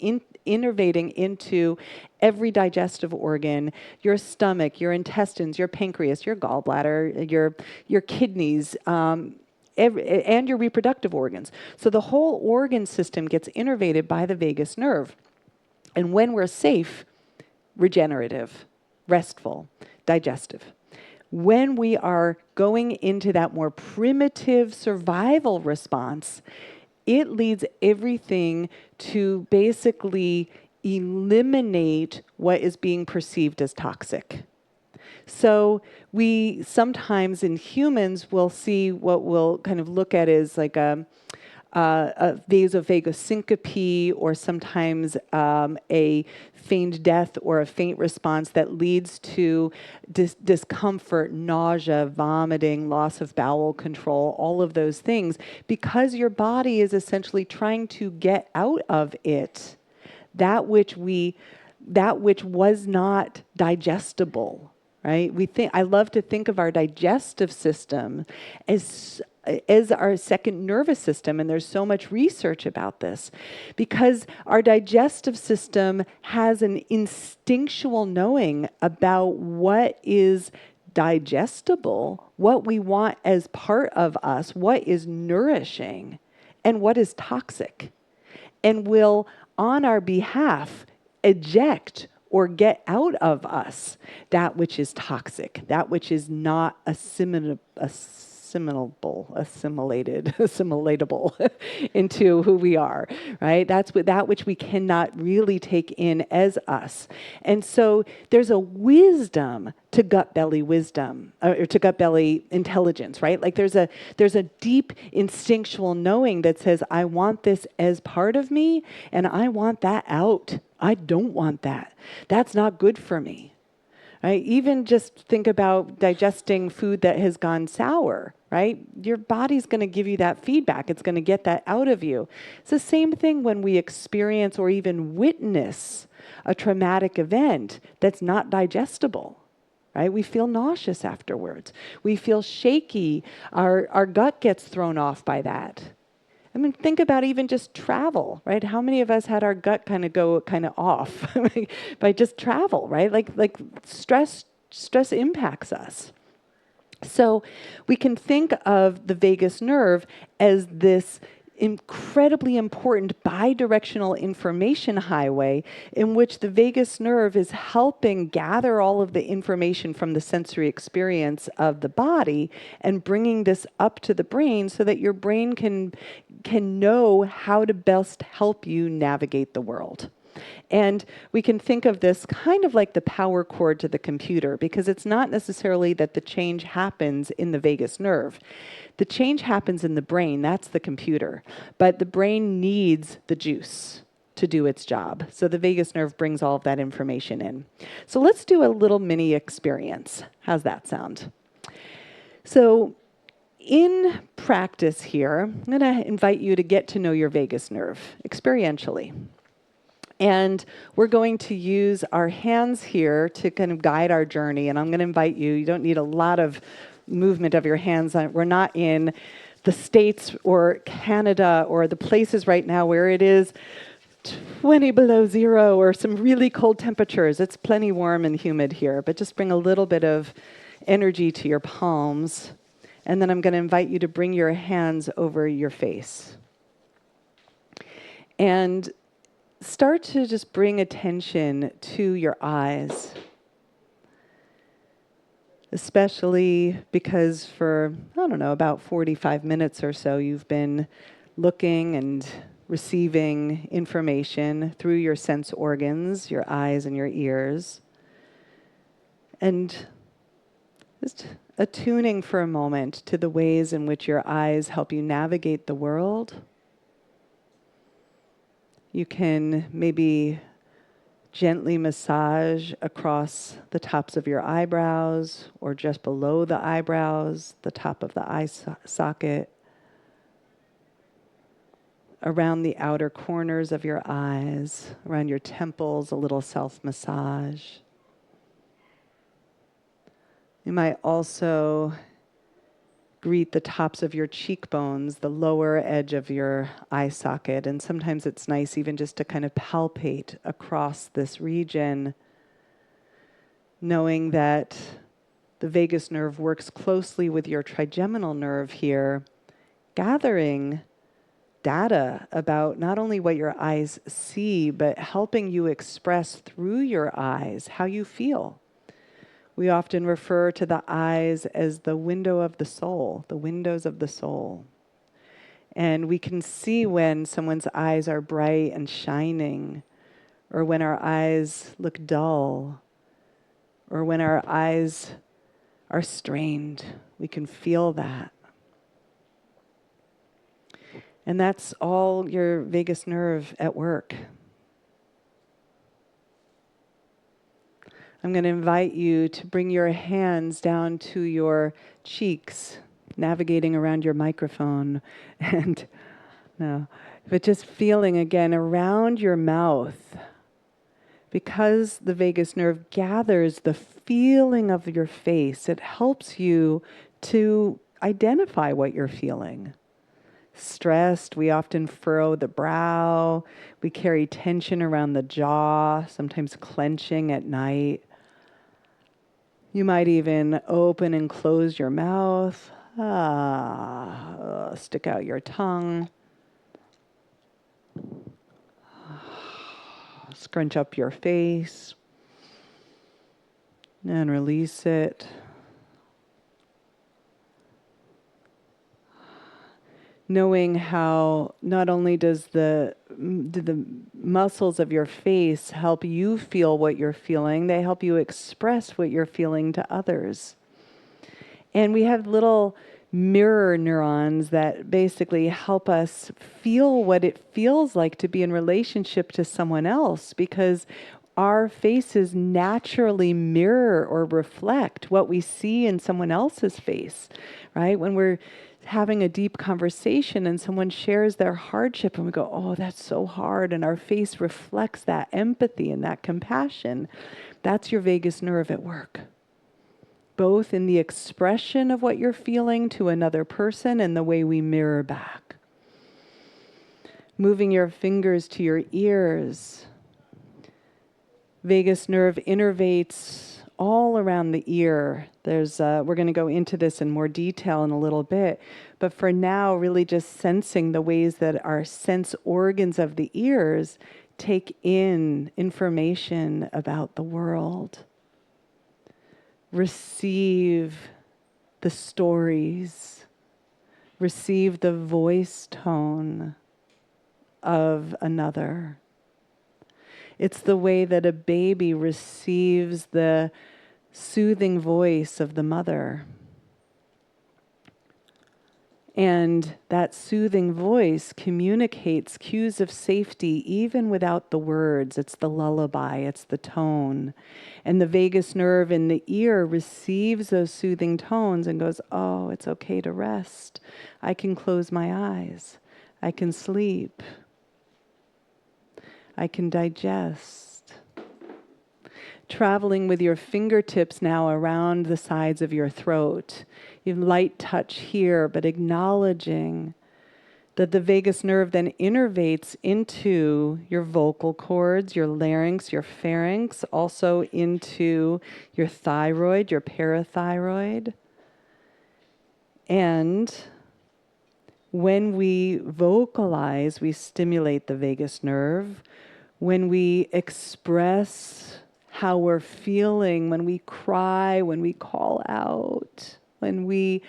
[SPEAKER 1] innervating into every digestive organ, your stomach, your intestines, your pancreas, your gallbladder, your kidneys, and your reproductive organs. So the whole organ system gets innervated by the vagus nerve. And when we're safe, regenerative, restful, digestive. When we are going into that more primitive survival response, it leads everything to basically eliminate what is being perceived as toxic. So we sometimes in humans will see what we'll kind of look at as like a vasovagal syncope, or sometimes a feigned death or a faint response that leads to discomfort, nausea, vomiting, loss of bowel control, all of those things, because your body is essentially trying to get out of it that which was not digestible. Right? I love to think of our digestive system as our second nervous system, and there's so much research about this, because our digestive system has an instinctual knowing about what is digestible, what we want as part of us, what is nourishing, and what is toxic, and will, on our behalf, eject or get out of us that which is toxic, that which is not assimilatable into who we are, right? That's that which we cannot really take in as us. And so there's a wisdom to gut belly wisdom, or to gut belly intelligence, right? Like there's a deep instinctual knowing that says, I want this as part of me, and I want that out. I don't want that. That's not good for me. Right? Even just think about digesting food that has gone sour, right? Your body's going to give you that feedback. It's going to get that out of you. It's the same thing when we experience or even witness a traumatic event that's not digestible, right? We feel nauseous afterwards. We feel shaky. Our gut gets thrown off by that. I mean, think about even just travel, right? How many of us had our gut go off by just travel, right? Like stress impacts us. So we can think of the vagus nerve as this incredibly important bidirectional information highway in which the vagus nerve is helping gather all of the information from the sensory experience of the body and bringing this up to the brain so that your brain can know how to best help you navigate the world. And we can think of this kind of like the power cord to the computer, because it's not necessarily that the change happens in the vagus nerve. The change happens in the brain, that's the computer. But the brain needs the juice to do its job. So the vagus nerve brings all of that information in. So let's do a little mini experience. How's that sound? So in practice here, I'm going to invite you to get to know your vagus nerve experientially. And we're going to use our hands here to kind of guide our journey. And I'm going to invite you don't need a lot of movement of your hands. We're not in the States or Canada or the places right now where it is 20 below zero or some really cold temperatures. It's plenty warm and humid here, but just bring a little bit of energy to your palms. And then I'm going to invite you to bring your hands over your face. And start to just bring attention to your eyes, especially because for, about 45 minutes or so, you've been looking and receiving information through your sense organs, your eyes and your ears. And just attuning for a moment to the ways in which your eyes help you navigate the world. You can maybe Gently massage across the tops of your eyebrows or just below the eyebrows, the top of the eye socket, around the outer corners of your eyes, around your temples, a little self-massage. You might also greet the tops of your cheekbones, the lower edge of your eye socket. And sometimes it's nice even just to kind of palpate across this region, knowing that the vagus nerve works closely with your trigeminal nerve here, gathering data about not only what your eyes see, but helping you express through your eyes how you feel. We often refer to the eyes as the window of the soul, the windows of the soul. And we can see when someone's eyes are bright and shining, or when our eyes look dull, or when our eyes are strained. We can feel that. And that's all your vagus nerve at work. I'm going to invite you to bring your hands down to your cheeks, navigating around your microphone, and no, but just feeling again around your mouth. Because the vagus nerve gathers the feeling of your face, it helps you to identify what you're feeling. Stressed, we often furrow the brow, we carry tension around the jaw, sometimes clenching at night. You might even open and close your mouth, stick out your tongue, scrunch up your face, and release it. Knowing how not only do the muscles of your face help you feel what you're feeling, they help you express what you're feeling to others. And we have little mirror neurons that basically help us feel what it feels like to be in relationship to someone else, because our faces naturally mirror or reflect what we see in someone else's face, right? When we're having a deep conversation and someone shares their hardship and we go, oh, that's so hard, and our face reflects that empathy and that compassion, that's your vagus nerve at work. Both in the expression of what you're feeling to another person and the way we mirror back. Moving your fingers to your ears. Vagus nerve innervates all around the ear. We're going to go into this in more detail in a little bit, but for now, really just sensing the ways that our sense organs of the ears take in information about the world. Receive the stories, receive the voice tone of another. It's the way that a baby receives the soothing voice of the mother. And that soothing voice communicates cues of safety even without the words. It's the lullaby, it's the tone. And the vagus nerve in the ear receives those soothing tones and goes, oh, it's okay to rest. I can close my eyes. I can sleep. I can digest. Traveling with your fingertips now around the sides of your throat. You have light touch here, but acknowledging that the vagus nerve then innervates into your vocal cords, your larynx, your pharynx, also into your thyroid, your parathyroid. And when we vocalize, we stimulate the vagus nerve. When we express how we're feeling, when we cry, when we call out, when we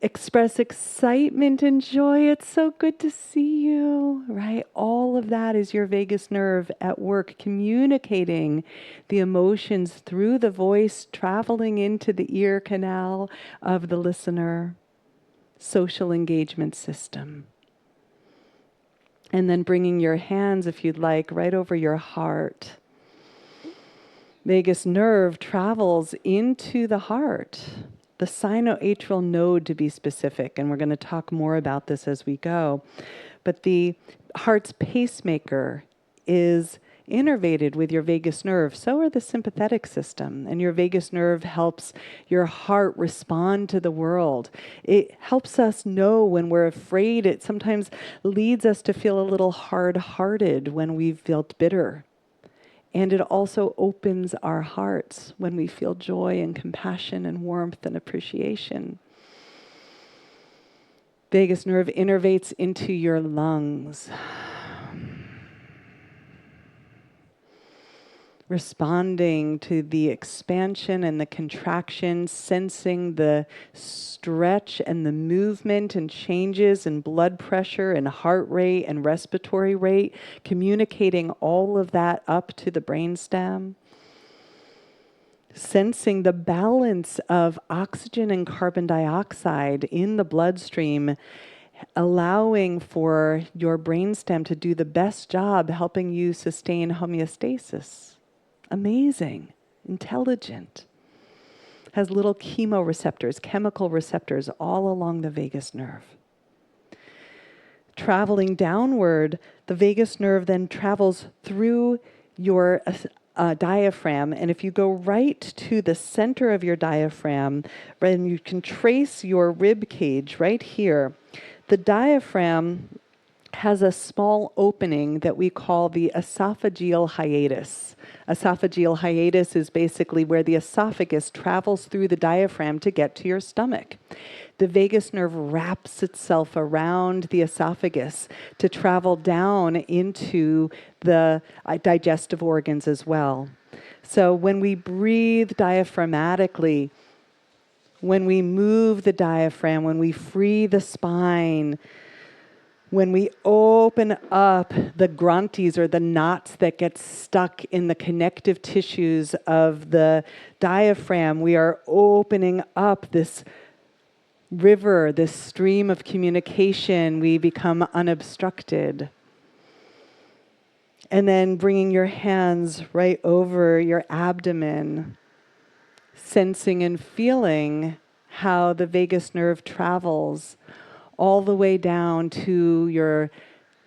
[SPEAKER 1] express excitement and joy, it's so good to see you, right? All of that is your vagus nerve at work, communicating the emotions through the voice, traveling into the ear canal of the listener. Social engagement system. And then bringing your hands, if you'd like, right over your heart. Vagus nerve travels into the heart, the sinoatrial node to be specific, and we're going to talk more about this as we go. But the heart's pacemaker is innervated with your vagus nerve. So are the sympathetic system, and your vagus nerve helps your heart respond to the world. It helps us know when we're afraid. It sometimes leads us to feel a little hard-hearted when we've felt bitter. And it also opens our hearts when we feel joy and compassion and warmth and appreciation. Vagus nerve innervates into your lungs, responding to the expansion and the contraction, sensing the stretch and the movement and changes in blood pressure and heart rate and respiratory rate, communicating all of that up to the brainstem. Sensing the balance of oxygen and carbon dioxide in the bloodstream, allowing for your brainstem to do the best job helping you sustain homeostasis. Amazing, intelligent. Has little chemoreceptors, chemical receptors all along the vagus nerve. Traveling downward, the vagus nerve then travels through your diaphragm, and if you go right to the center of your diaphragm, and you can trace your rib cage right here, the diaphragm has a small opening that we call the esophageal hiatus. Esophageal hiatus is basically where the esophagus travels through the diaphragm to get to your stomach. The vagus nerve wraps itself around the esophagus to travel down into the digestive organs as well. So when we breathe diaphragmatically, when we move the diaphragm, when we free the spine, when we open up the granthis or the knots that get stuck in the connective tissues of the diaphragm, we are opening up this river, this stream of communication. We become unobstructed. And then bringing your hands right over your abdomen, sensing and feeling how the vagus nerve travels all the way down to your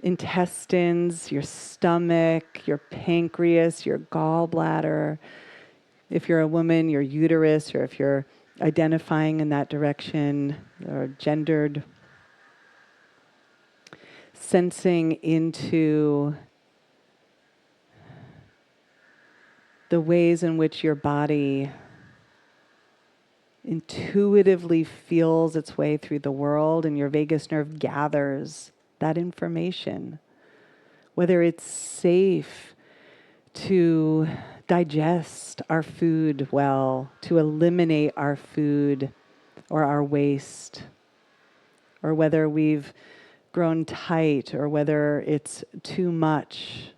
[SPEAKER 1] intestines, your stomach, your pancreas, your gallbladder. If you're a woman, your uterus, or if you're identifying in that direction or gendered. Sensing into the ways in which your body intuitively feels its way through the world, and your vagus nerve gathers that information. Whether it's safe to digest our food well, to eliminate our food or our waste, or whether we've grown tight or whether it's too much.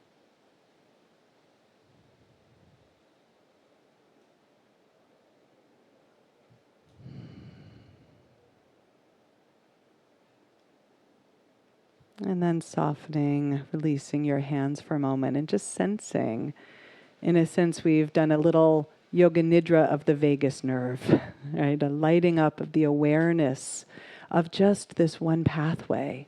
[SPEAKER 1] And then softening, releasing your hands for a moment and just sensing. In a sense, we've done a little yoga nidra of the vagus nerve, right? A lighting up of the awareness of just this one pathway.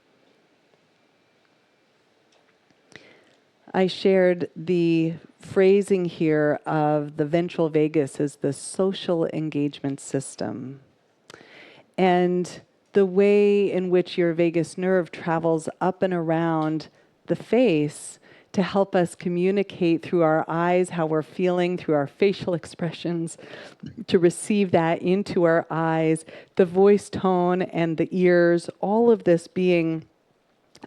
[SPEAKER 1] I shared the phrasing here of the ventral vagus as the social engagement system. And the way in which your vagus nerve travels up and around the face to help us communicate through our eyes how we're feeling, through our facial expressions, to receive that into our eyes, the voice tone and the ears, all of this being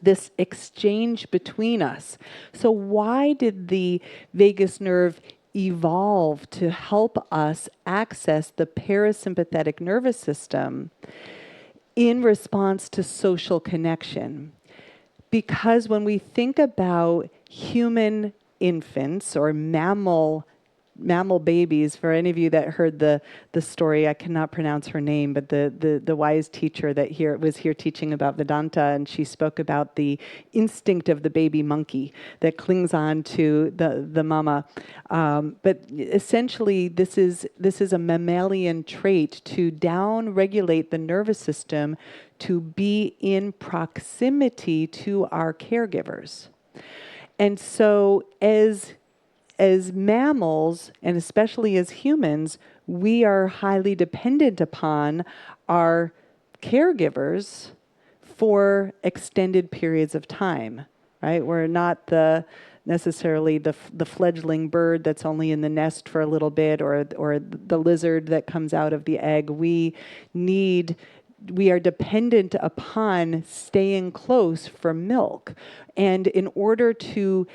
[SPEAKER 1] this exchange between us. So why did the vagus nerve evolve to help us access the parasympathetic nervous system in response to social connection? Because when we think about human infants or mammal mammal babies. For any of you that heard the story, I cannot pronounce her name, but the wise teacher that was here teaching about Vedanta, and she spoke about the instinct of the baby monkey that clings on to the mama. But essentially, this is a mammalian trait to down-regulate the nervous system to be in proximity to our caregivers. And so as mammals, and especially as humans, we are highly dependent upon our caregivers for extended periods of time, right? We're not necessarily the fledgling bird that's only in the nest for a little bit, or the lizard that comes out of the egg. We are dependent upon staying close for milk. And in order to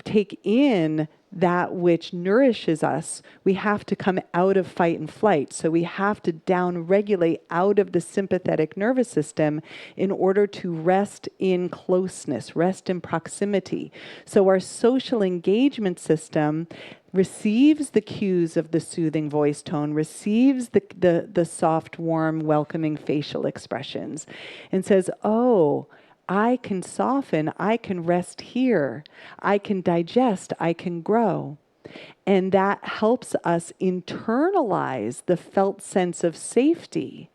[SPEAKER 1] take in that which nourishes us, we have to come out of fight and flight. So we have to down-regulate out of the sympathetic nervous system in order to rest in closeness, rest in proximity. So our social engagement system receives the cues of the soothing voice tone, receives the soft, warm, welcoming facial expressions, and says, oh, I can soften, I can rest here, I can digest, I can grow. And that helps us internalize the felt sense of safety.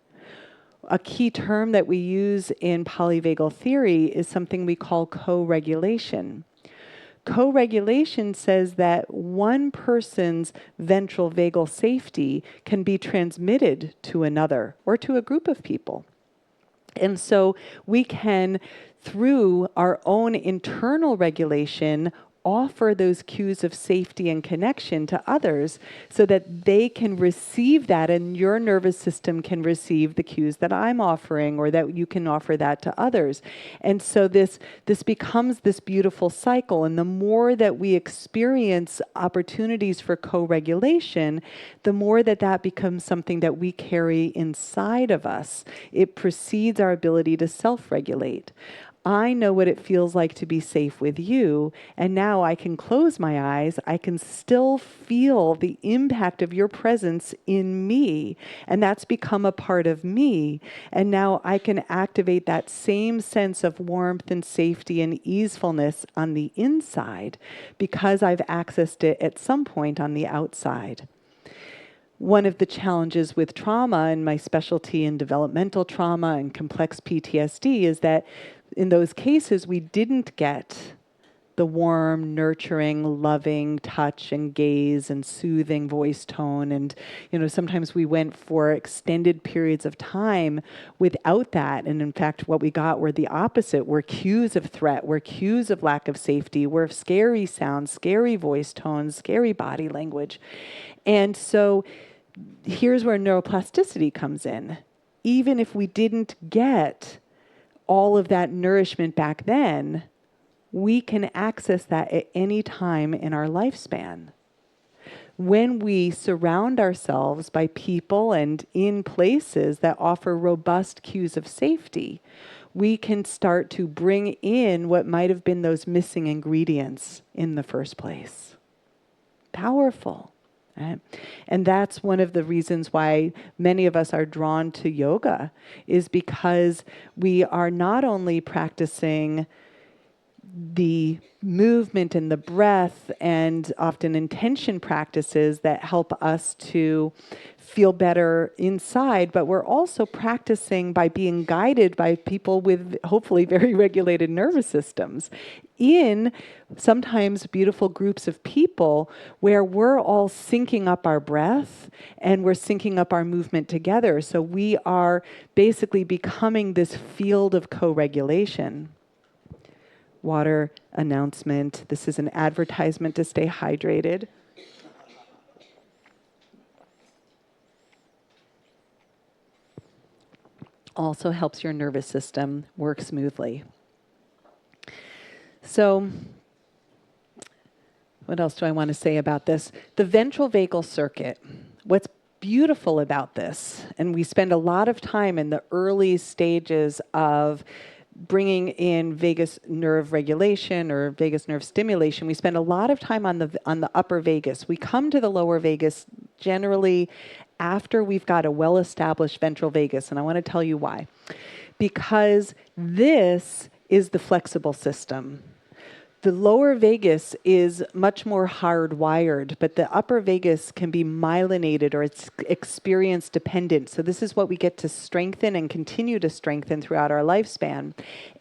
[SPEAKER 1] A key term that we use in polyvagal theory is something we call co-regulation. Co-regulation says that one person's ventral vagal safety can be transmitted to another or to a group of people. And so we can, through our own internal regulation, offer those cues of safety and connection to others so that they can receive that, and your nervous system can receive the cues that I'm offering, or that you can offer that to others. And so this becomes this beautiful cycle. And the more that we experience opportunities for co-regulation, the more that becomes something that we carry inside of us. It precedes our ability to self-regulate. I know what it feels like to be safe with you, and now I can close my eyes. I can still feel the impact of your presence in me, and that's become a part of me. And now I can activate that same sense of warmth and safety and easefulness on the inside because I've accessed it at some point on the outside. One of the challenges with trauma, and my specialty in developmental trauma and complex PTSD, is that in those cases, we didn't get the warm, nurturing, loving touch and gaze and soothing voice tone. And, sometimes we went for extended periods of time without that. And in fact, what we got were the opposite. Were cues of threat, were cues of lack of safety, were scary sounds, scary voice tones, scary body language. And so here's where neuroplasticity comes in. Even if we didn't get all of that nourishment back then, we can access that at any time in our lifespan. When we surround ourselves by people and in places that offer robust cues of safety, we can start to bring in what might have been those missing ingredients in the first place. Powerful. Right? And that's one of the reasons why many of us are drawn to yoga, is because we are not only practicing the movement and the breath and often intention practices that help us to feel better inside, but we're also practicing by being guided by people with hopefully very regulated nervous systems in sometimes beautiful groups of people where we're all syncing up our breath and we're syncing up our movement together. So we are basically becoming this field of co-regulation. Water announcement. This is an advertisement to stay hydrated. Also helps your nervous system work smoothly. So, what else do I want to say about this? The ventral vagal circuit. What's beautiful about this, and we spend a lot of time in the early stages of bringing in vagus nerve regulation or vagus nerve stimulation, we spend a lot of time on the upper vagus. We come to the lower vagus generally after we've got a well-established ventral vagus, and I want to tell you why. Because this is the flexible system. The lower vagus is much more hardwired, but the upper vagus can be myelinated or it's experience dependent. So this is what we get to strengthen and continue to strengthen throughout our lifespan.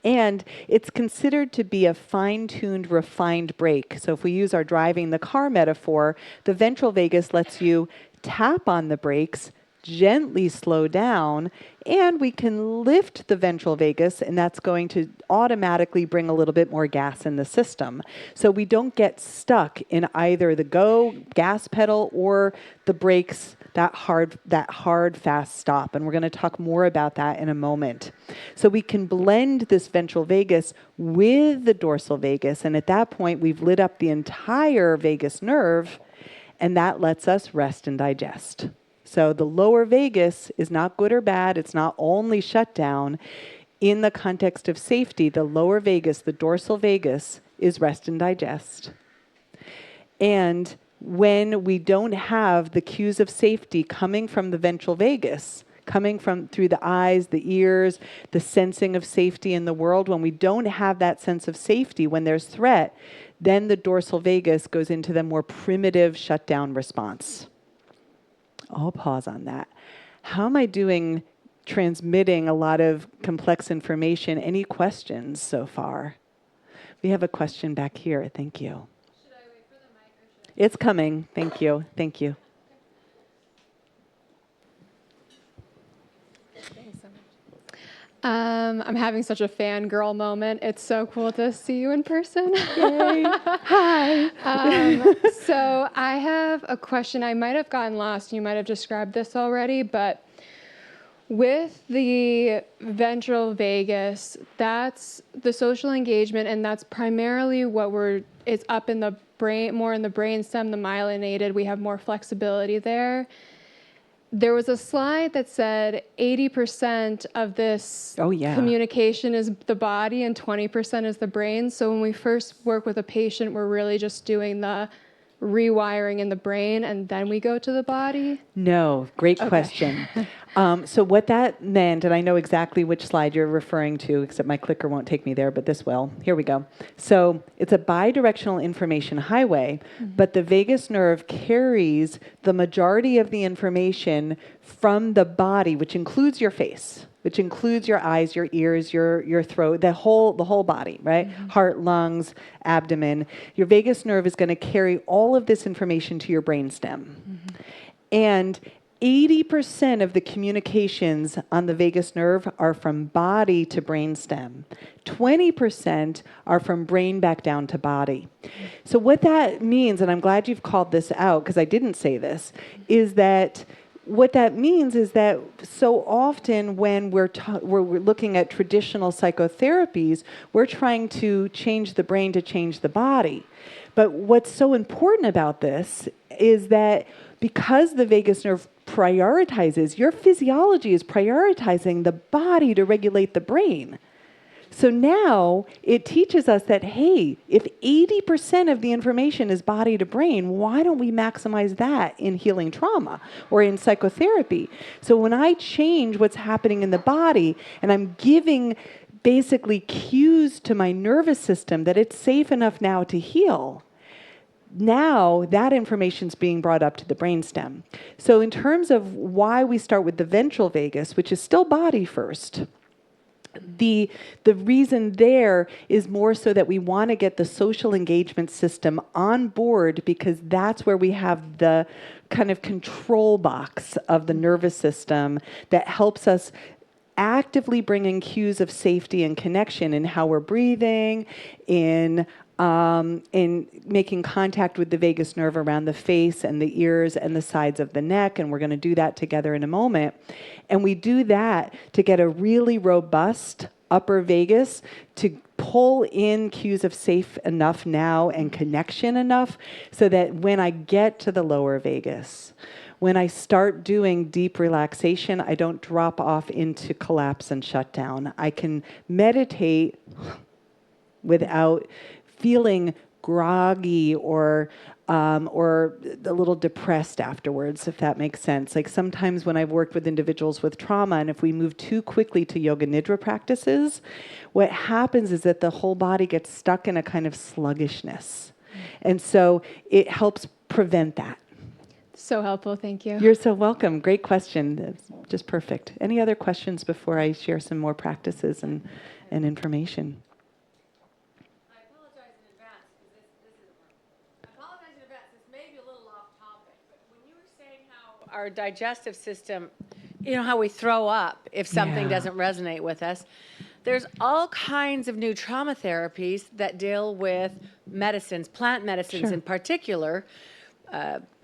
[SPEAKER 1] And it's considered to be a fine-tuned, refined brake. So if we use our driving the car metaphor, the ventral vagus lets you tap on the brakes, gently slow down, and we can lift the ventral vagus, and that's going to automatically bring a little bit more gas in the system. So we don't get stuck in either the go gas pedal or the brakes, that hard, fast stop. And we're going to talk more about that in a moment. So we can blend this ventral vagus with the dorsal vagus, and at that point, we've lit up the entire vagus nerve, and that lets us rest and digest. So the lower vagus is not good or bad. It's not only shut down. In the context of safety, the lower vagus, the dorsal vagus, is rest and digest. And when we don't have the cues of safety coming from the ventral vagus, coming from through the eyes, the ears, the sensing of safety in the world, when we don't have that sense of safety, when there's threat, then the dorsal vagus goes into the more primitive shutdown response. I'll pause on that. How am I doing transmitting a lot of complex information? Any questions so far? We have a question back here. Thank you.
[SPEAKER 3] Should I wait for the mic or should I?
[SPEAKER 1] It's coming. Thank you. Thank you.
[SPEAKER 3] Thanks so much. I'm having such a fangirl moment. It's so cool to see you in person.
[SPEAKER 1] Yay. Hi.
[SPEAKER 3] So I have a question. I might have gotten lost. You might have described this already, but with the ventral vagus, that's the social engagement, and that's primarily it's up in the brain, more in the brainstem, the myelinated. We have more flexibility there. There was a slide that said 80% of this communication is the body and 20% is the brain. So when we first work with a patient, we're really just doing the rewiring in the brain and then we go to the body?
[SPEAKER 1] No, great question. So what that meant, and I know exactly which slide you're referring to, except my clicker won't take me there, but this will. Here we go. So it's a bidirectional information highway, but the vagus nerve carries the majority of the information from the body, which includes your face, which includes your eyes, your ears, your throat, the whole body, right? Heart, lungs, abdomen. Your vagus nerve is going to carry all of this information to your brainstem. And 80% of the communications on the vagus nerve are from body to brainstem. 20% are from brain back down to body. So what that means, and I'm glad you've called this out because I didn't say this, is that what that means is that so often when we're looking at traditional psychotherapies, we're trying to change the brain to change the body. But what's so important about this is that because the vagus nerve prioritizes, your physiology is prioritizing the body to regulate the brain. So now it teaches us that, hey, if 80% of the information is body to brain, why don't we maximize that in healing trauma or in psychotherapy? So when I change what's happening in the body and I'm giving basically cues to my nervous system that it's safe enough now to heal, now that information is being brought up to the brainstem. So in terms of why we start with the ventral vagus, which is still body first, the reason there is more so that we want to get the social engagement system on board because that's where we have the kind of control box of the nervous system that helps us actively bring in cues of safety and connection in how we're breathing, in making contact with the vagus nerve around the face and the ears and the sides of the neck, and we're going to do that together in a moment. And we do that to get a really robust upper vagus to pull in cues of safe enough now and connection enough so that when I get to the lower vagus, when I start doing deep relaxation, I don't drop off into collapse and shut down. I can meditate without feeling groggy or a little depressed afterwards, if that makes sense. Like sometimes when I've worked with individuals with trauma, and if we move too quickly to yoga nidra practices, what happens is that the whole body gets stuck in a kind of sluggishness. And so it helps prevent that.
[SPEAKER 3] So helpful. Thank you.
[SPEAKER 1] You're so welcome. Great question. That's just perfect. Any other questions before I share some more practices and information?
[SPEAKER 4] I apologize in advance because this isn't working. I apologize in advance. This may be a little off topic, but when you were saying how our digestive system, you know, how we throw up if something
[SPEAKER 1] Yeah.
[SPEAKER 4] doesn't resonate with us, there's all kinds of new trauma therapies that deal with medicines, plant medicines
[SPEAKER 1] Sure.
[SPEAKER 4] in particular.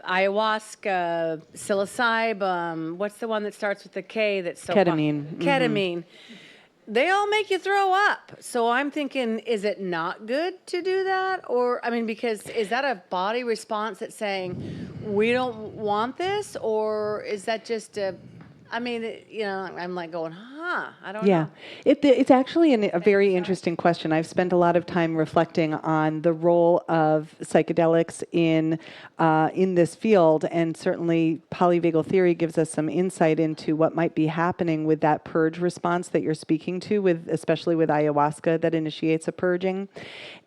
[SPEAKER 4] Ayahuasca, psilocybin, what's the one that starts with the K that's so
[SPEAKER 1] Ketamine. Mhm.
[SPEAKER 4] Ketamine. They all make you throw up. So I'm thinking, is it not good to do that? Or, I mean, because is that a body response that's saying, we don't want this? Or is that just you know, I'm like going, I don't
[SPEAKER 1] Yeah,
[SPEAKER 4] know.
[SPEAKER 1] it's actually a very interesting question. I've spent a lot of time reflecting on the role of psychedelics in this field, and certainly polyvagal theory gives us some insight into what might be happening with that purge response that you're speaking to, with especially with ayahuasca that initiates a purging.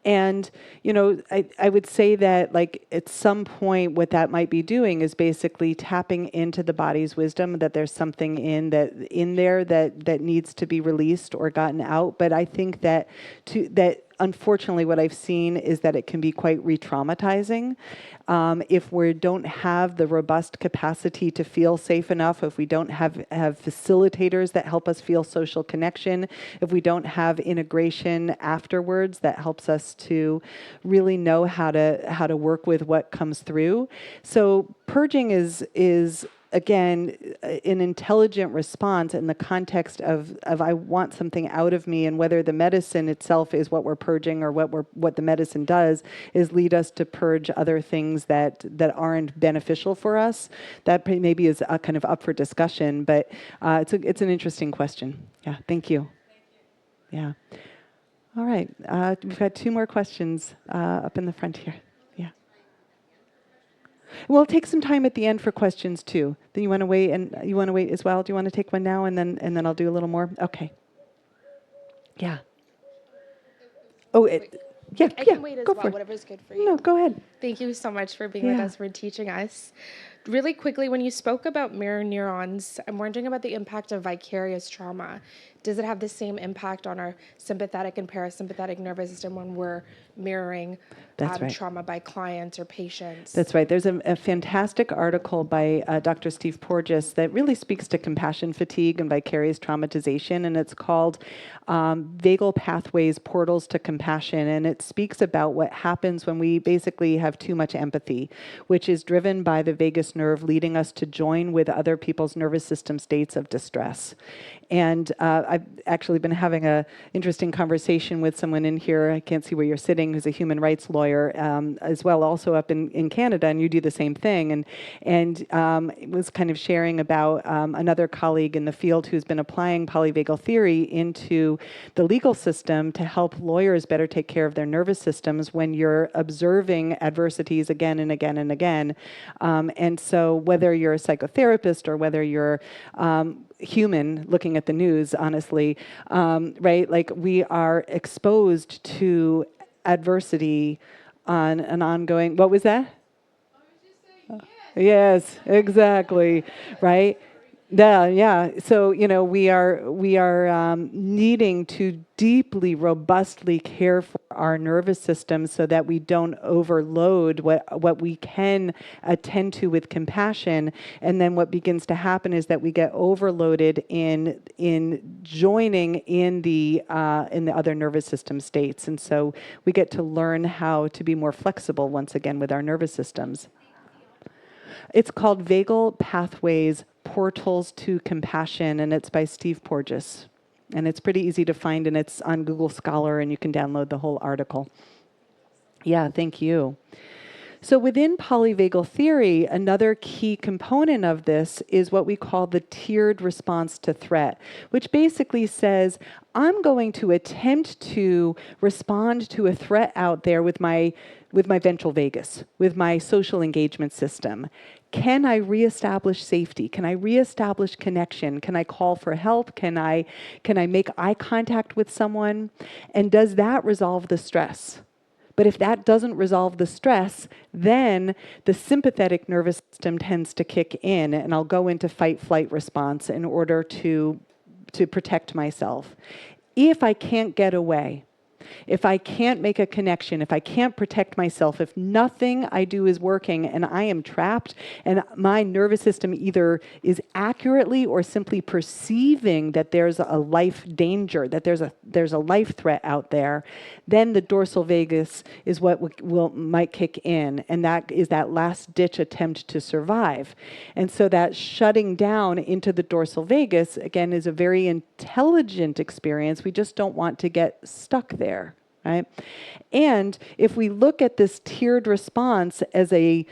[SPEAKER 1] And, you know, I would say that, like, at some point, what that might be doing is basically tapping into the body's wisdom, that there's something in there that needs to be released or gotten out. But I think that unfortunately, what I've seen is that it can be quite re-traumatizing if we don't have the robust capacity to feel safe enough, if we don't have facilitators that help us feel social connection, if we don't have integration afterwards that helps us to really know how to work with what comes through. So purging is again, an intelligent response in the context of I want something out of me, and whether the medicine itself is what we're purging or what the medicine does is lead us to purge other things that aren't beneficial for us. That maybe is kind of up for discussion, but it's an interesting question. Yeah, thank you. Yeah. All right. We've got two more questions up in the front here. Yeah. We'll take some time at the end for questions too. Then you want to wait, and you want to wait as well. Do you want to take one now, and then I'll do a little more? Okay. Yeah. Oh, yeah.
[SPEAKER 5] I
[SPEAKER 1] Yeah.
[SPEAKER 5] can wait as
[SPEAKER 1] Go
[SPEAKER 5] well,
[SPEAKER 1] for it.
[SPEAKER 5] whatever's good for you.
[SPEAKER 1] No, go ahead.
[SPEAKER 5] Thank you so much for being with
[SPEAKER 1] Yeah.
[SPEAKER 5] us, for teaching us. Really quickly, when you spoke about mirror neurons, I'm wondering about the impact of vicarious trauma. Does it have the same impact on our sympathetic and parasympathetic nervous system when we're mirroring
[SPEAKER 1] That's right.
[SPEAKER 5] trauma by clients or patients?
[SPEAKER 1] That's right. There's a fantastic article by Dr. Steve Porges that really speaks to compassion fatigue and vicarious traumatization, and it's called Vagal Pathways, Portals to Compassion, and it speaks about what happens when we basically have too much empathy, which is driven by the vagus nerve leading us to join with other people's nervous system states of distress. And I've actually been having an interesting conversation with someone in here, I can't see where you're sitting, who's a human rights lawyer as well, also up in Canada, and you do the same thing. And was kind of sharing about another colleague in the field who's been applying polyvagal theory into the legal system to help lawyers better take care of their nervous systems when you're observing adversities again and again and again. And so whether you're a psychotherapist or whether you're human looking at the news, honestly, right? Like, we are exposed to adversity on an ongoing, what was that? Yes, exactly, right? Yeah. So, you know, we are needing to deeply, robustly care for our nervous system so that we don't overload what we can attend to with compassion. And then what begins to happen is that we get overloaded in joining in the other nervous system states. And so we get to learn how to be more flexible once again with our nervous systems. It's called Vagal Pathways, Portals to Compassion, and it's by Steve Porges. And it's pretty easy to find, and it's on Google Scholar, and you can download the whole article. Yeah, thank you. So within polyvagal theory, another key component of this is what we call the tiered response to threat, which basically says, I'm going to attempt to respond to a threat out there with my ventral vagus, with my social engagement system. Can I reestablish safety? Can I reestablish connection? Can I call for help? Can I make eye contact with someone? And does that resolve the stress? But if that doesn't resolve the stress, then the sympathetic nervous system tends to kick in, and I'll go into fight-flight response in order to protect myself. If I can't get away, if I can't make a connection, if I can't protect myself, if nothing I do is working and I am trapped and my nervous system either is accurately or simply perceiving that there's a life danger, that there's a life threat out there, then the dorsal vagus is what might kick in, and that is that last ditch attempt to survive. And so that shutting down into the dorsal vagus, again, is a very intelligent experience. We just don't want to get stuck there. Right? And if we look at this tiered response as a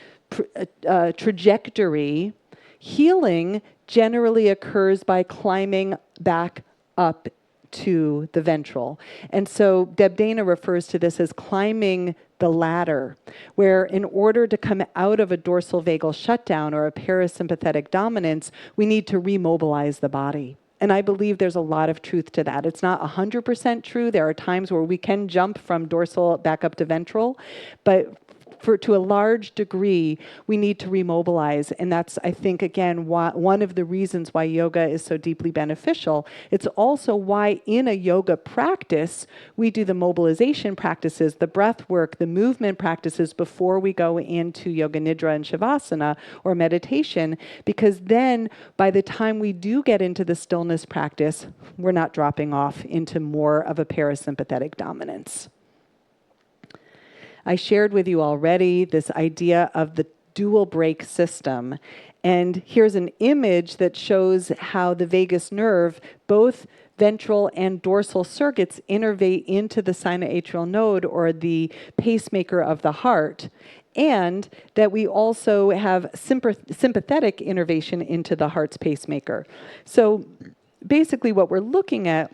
[SPEAKER 1] trajectory, healing generally occurs by climbing back up to the ventral. And so Deb Dana refers to this as climbing the ladder, where in order to come out of a dorsal vagal shutdown or a parasympathetic dominance, we need to remobilize the body. And I believe there's a lot of truth to that. It's not 100% true. There are times where we can jump from dorsal back up to ventral, but to a large degree, we need to remobilize. And that's, I think, again, one of the reasons why yoga is so deeply beneficial. It's also why in a yoga practice, we do the mobilization practices, the breath work, the movement practices before we go into yoga nidra and shavasana or meditation, because then by the time we do get into the stillness practice, we're not dropping off into more of a parasympathetic dominance. I shared with you already this idea of the dual brake system. And here's an image that shows how the vagus nerve, both ventral and dorsal circuits, innervate into the sinoatrial node, or the pacemaker of the heart, and that we also have sympathetic innervation into the heart's pacemaker. So basically what we're looking at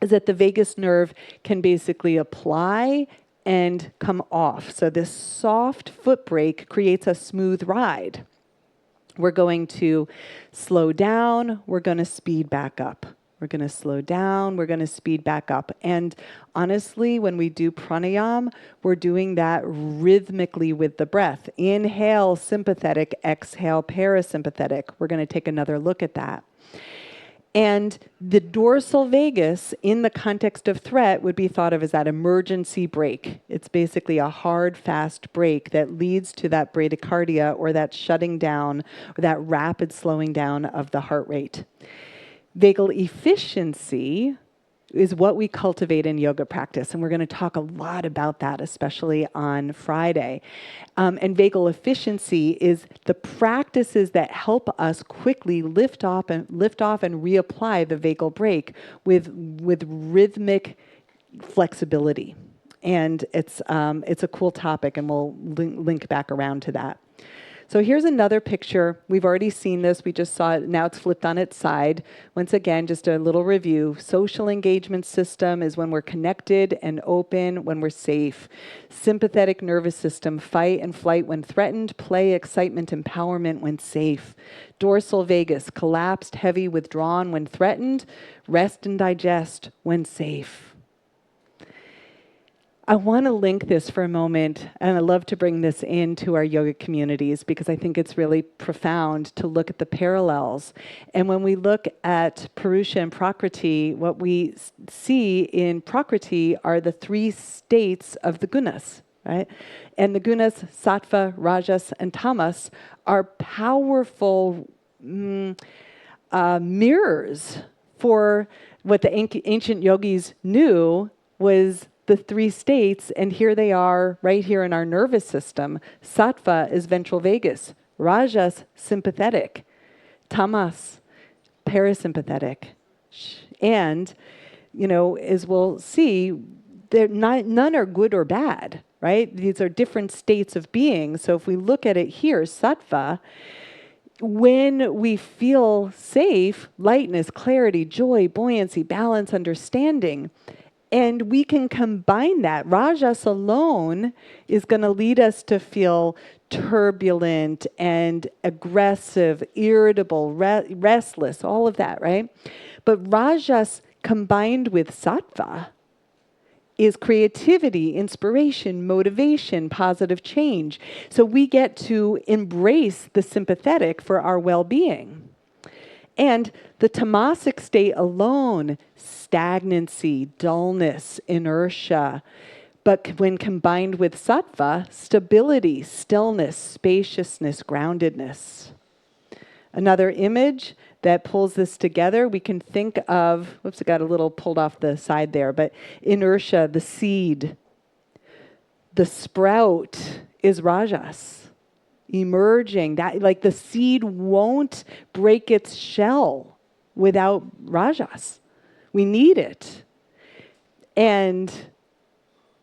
[SPEAKER 1] is that the vagus nerve can basically apply and come off. So this soft foot brake creates a smooth ride. We're going to slow down, we're going to speed back up. We're going to slow down, we're going to speed back up. And honestly, when we do pranayama, we're doing that rhythmically with the breath. Inhale, sympathetic, exhale, parasympathetic. We're going to take another look at that. And the dorsal vagus, in the context of threat, would be thought of as that emergency brake. It's basically a hard, fast brake that leads to that bradycardia, or that shutting down, or that rapid slowing down of the heart rate. Vagal efficiency is what we cultivate in yoga practice, and we're going to talk a lot about that, especially on Friday. And vagal efficiency is the practices that help us quickly lift off and reapply the vagal brake with rhythmic flexibility. And it's a cool topic, and we'll link back around to that. So here's another picture. We've already seen this. We just saw it. Now it's flipped on its side. Once again, just a little review. Social engagement system is when we're connected and open, when we're safe. Sympathetic nervous system, fight and flight when threatened, play, excitement, empowerment when safe. Dorsal vagus, collapsed, heavy, withdrawn when threatened, rest and digest when safe. I want to link this for a moment, and I love to bring this into our yoga communities because I think it's really profound to look at the parallels. And when we look at Purusha and Prakriti, what we see in Prakriti are the three states of the gunas, right? And the gunas, sattva, rajas, and tamas, are powerful mirrors for what the ancient yogis knew was the three states, and here they are right here in our nervous system. Sattva is ventral vagus, rajas, sympathetic, tamas, parasympathetic. And, as we'll see, none are good or bad, right? These are different states of being. So if we look at it here, sattva, when we feel safe, lightness, clarity, joy, buoyancy, balance, understanding, and we can combine that. Rajas alone is going to lead us to feel turbulent and aggressive, irritable, restless, all of that, right? But Rajas combined with sattva is creativity, inspiration, motivation, positive change. So we get to embrace the sympathetic for our well-being. And the tamasic state alone, stagnancy, dullness, inertia. But when combined with sattva, stability, stillness, spaciousness, groundedness. Another image that pulls this together, we can think of, whoops, I got a little pulled off the side there, but inertia, the seed. The sprout is rajas, emerging. That, like the seed won't break its shell without rajas. We need it. And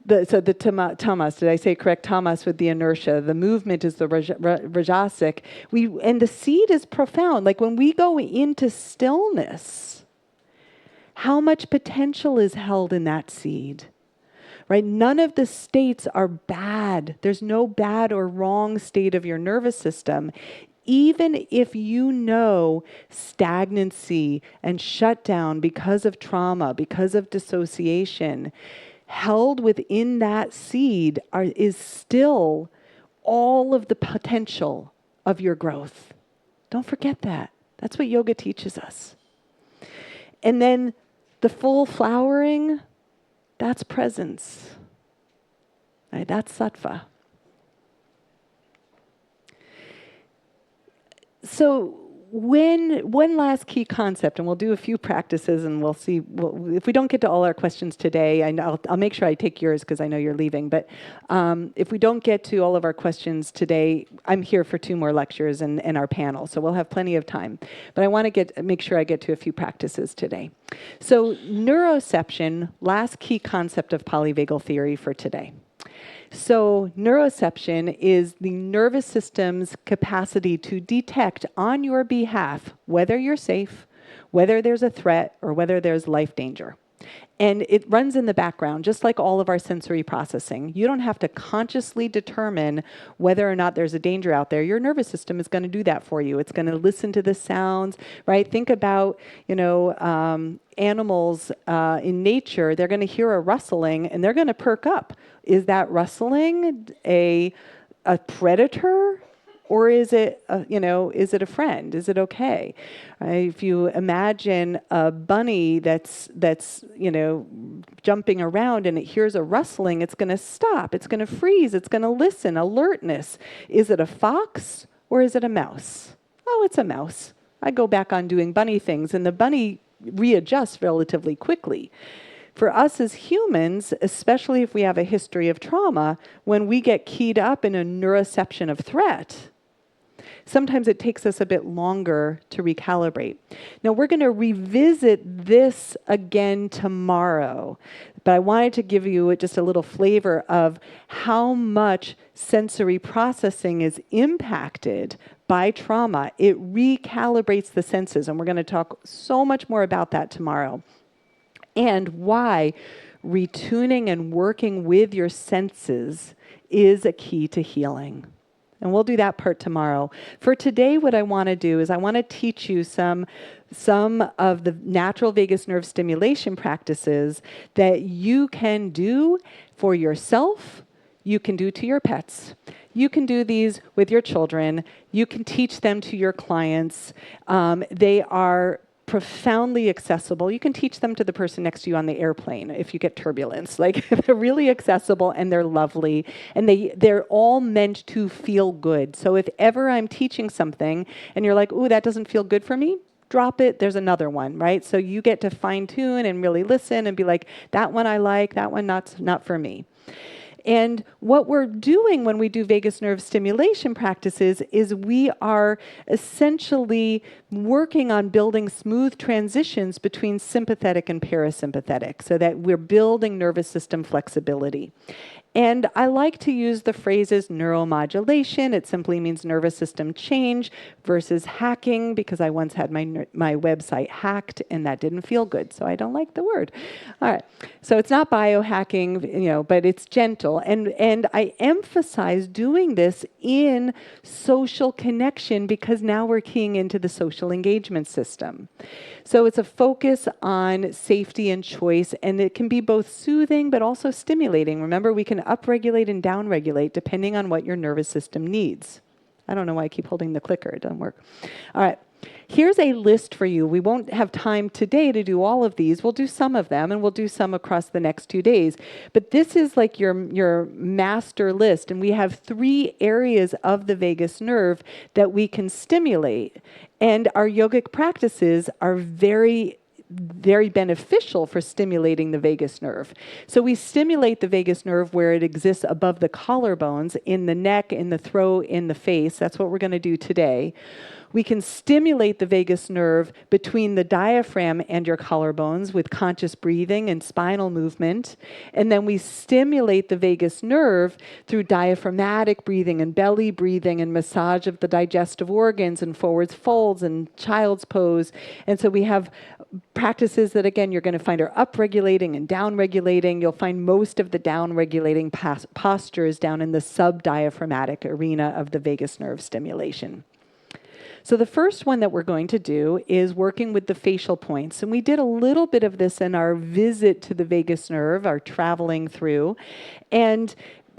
[SPEAKER 1] the tamas, did I say correct? Tamas with the inertia. The movement is the rajasic. And the seed is profound. Like when we go into stillness, how much potential is held in that seed? Right? None of the states are bad. There's no bad or wrong state of your nervous system. Even if you know stagnancy and shutdown because of trauma, because of dissociation, held within that seed is still all of the potential of your growth. Don't forget that. That's what yoga teaches us. And then the full flowering, that's presence. Right? That's sattva. So one last key concept, and we'll do a few practices, and we'll see. If we don't get to all our questions today, I'll make sure I take yours because I know you're leaving. But if we don't get to all of our questions today, I'm here for 2 more lectures and our panel, so we'll have plenty of time. But I want to make sure I get to a few practices today. So neuroception, last key concept of polyvagal theory for today. So neuroception is the nervous system's capacity to detect on your behalf whether you're safe, whether there's a threat, or whether there's life danger. And it runs in the background, just like all of our sensory processing. You don't have to consciously determine whether or not there's a danger out there. Your nervous system is going to do that for you. It's going to listen to the sounds, right? Think about, animals in nature. They're going to hear a rustling and they're going to perk up. Is that rustling a predator? Or is it, is it a friend? Is it okay? If you imagine a bunny that's jumping around and it hears a rustling, it's going to stop. It's going to freeze. It's going to listen. Alertness. Is it a fox or is it a mouse? Oh, it's a mouse. I go back on doing bunny things, and the bunny readjusts relatively quickly. For us as humans, especially if we have a history of trauma, when we get keyed up in a neuroception of threat, sometimes it takes us a bit longer to recalibrate. Now, we're going to revisit this again tomorrow, but I wanted to give you just a little flavor of how much sensory processing is impacted by trauma. It recalibrates the senses, and we're going to talk so much more about that tomorrow. And why retuning and working with your senses is a key to healing. And we'll do that part tomorrow. For today, what I want to do is I want to teach you some of the natural vagus nerve stimulation practices that you can do for yourself, you can do to your pets. You can do these with your children. You can teach them to your clients. They are profoundly accessible. You can teach them to the person next to you on the airplane if you get turbulence. Like, they're really accessible and they're lovely, and they're all meant to feel good. So if ever I'm teaching something and you're like, ooh, that doesn't feel good for me, drop it, there's another one, right? So you get to fine tune and really listen and be like, that one I like, that one not for me. And what we're doing when we do vagus nerve stimulation practices is we are essentially working on building smooth transitions between sympathetic and parasympathetic so that we're building nervous system flexibility. And I like to use the phrases neuromodulation. It simply means nervous system change, versus hacking, because I once had my website hacked and that didn't feel good. So I don't like the word. All right. So it's not biohacking, but it's gentle. And I emphasize doing this in social connection because now we're keying into the social engagement system. So it's a focus on safety and choice, and it can be both soothing but also stimulating. Remember, we can upregulate and downregulate depending on what your nervous system needs. I don't know why I keep holding the clicker. It doesn't work. All right. Here's a list for you. We won't have time today to do all of these. We'll do some of them, and we'll do some across the next 2 days. But this is like your master list, and we have 3 areas of the vagus nerve that we can stimulate. And our yogic practices are very beneficial for stimulating the vagus nerve. So we stimulate the vagus nerve where it exists above the collarbones, in the neck, in the throat, in the face. That's what we're going to do today. We can stimulate the vagus nerve between the diaphragm and your collarbones with conscious breathing and spinal movement. And then we stimulate the vagus nerve through diaphragmatic breathing and belly breathing and massage of the digestive organs and forwards folds and child's pose. And so we have practices that, again, you're going to find are upregulating and downregulating. You'll find most of the downregulating postures down in the subdiaphragmatic arena of the vagus nerve stimulation. So the first one that we're going to do is working with the facial points. And we did a little bit of this in our visit to the vagus nerve, our traveling through. And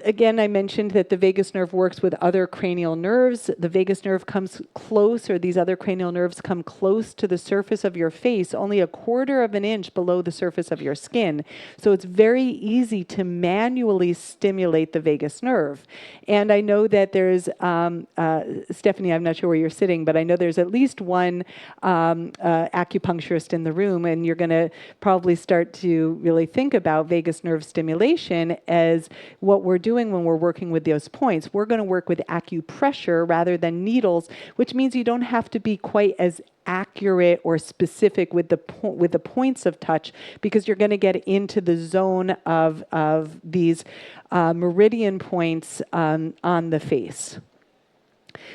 [SPEAKER 1] again, I mentioned that the vagus nerve works with other cranial nerves. The vagus nerve comes close, or these other cranial nerves come close to the surface of your face, only 1/4 of an inch below the surface of your skin. So it's very easy to manually stimulate the vagus nerve. And I know that there's, Stephanie, I'm not sure where you're sitting, but I know there's at least one acupuncturist in the room, and you're going to probably start to really think about vagus nerve stimulation as what we're doing when we're working with those points. We're going to work with acupressure rather than needles, which means you don't have to be quite as accurate or specific with the points of touch, because you're going to get into the zone of these meridian points on the face.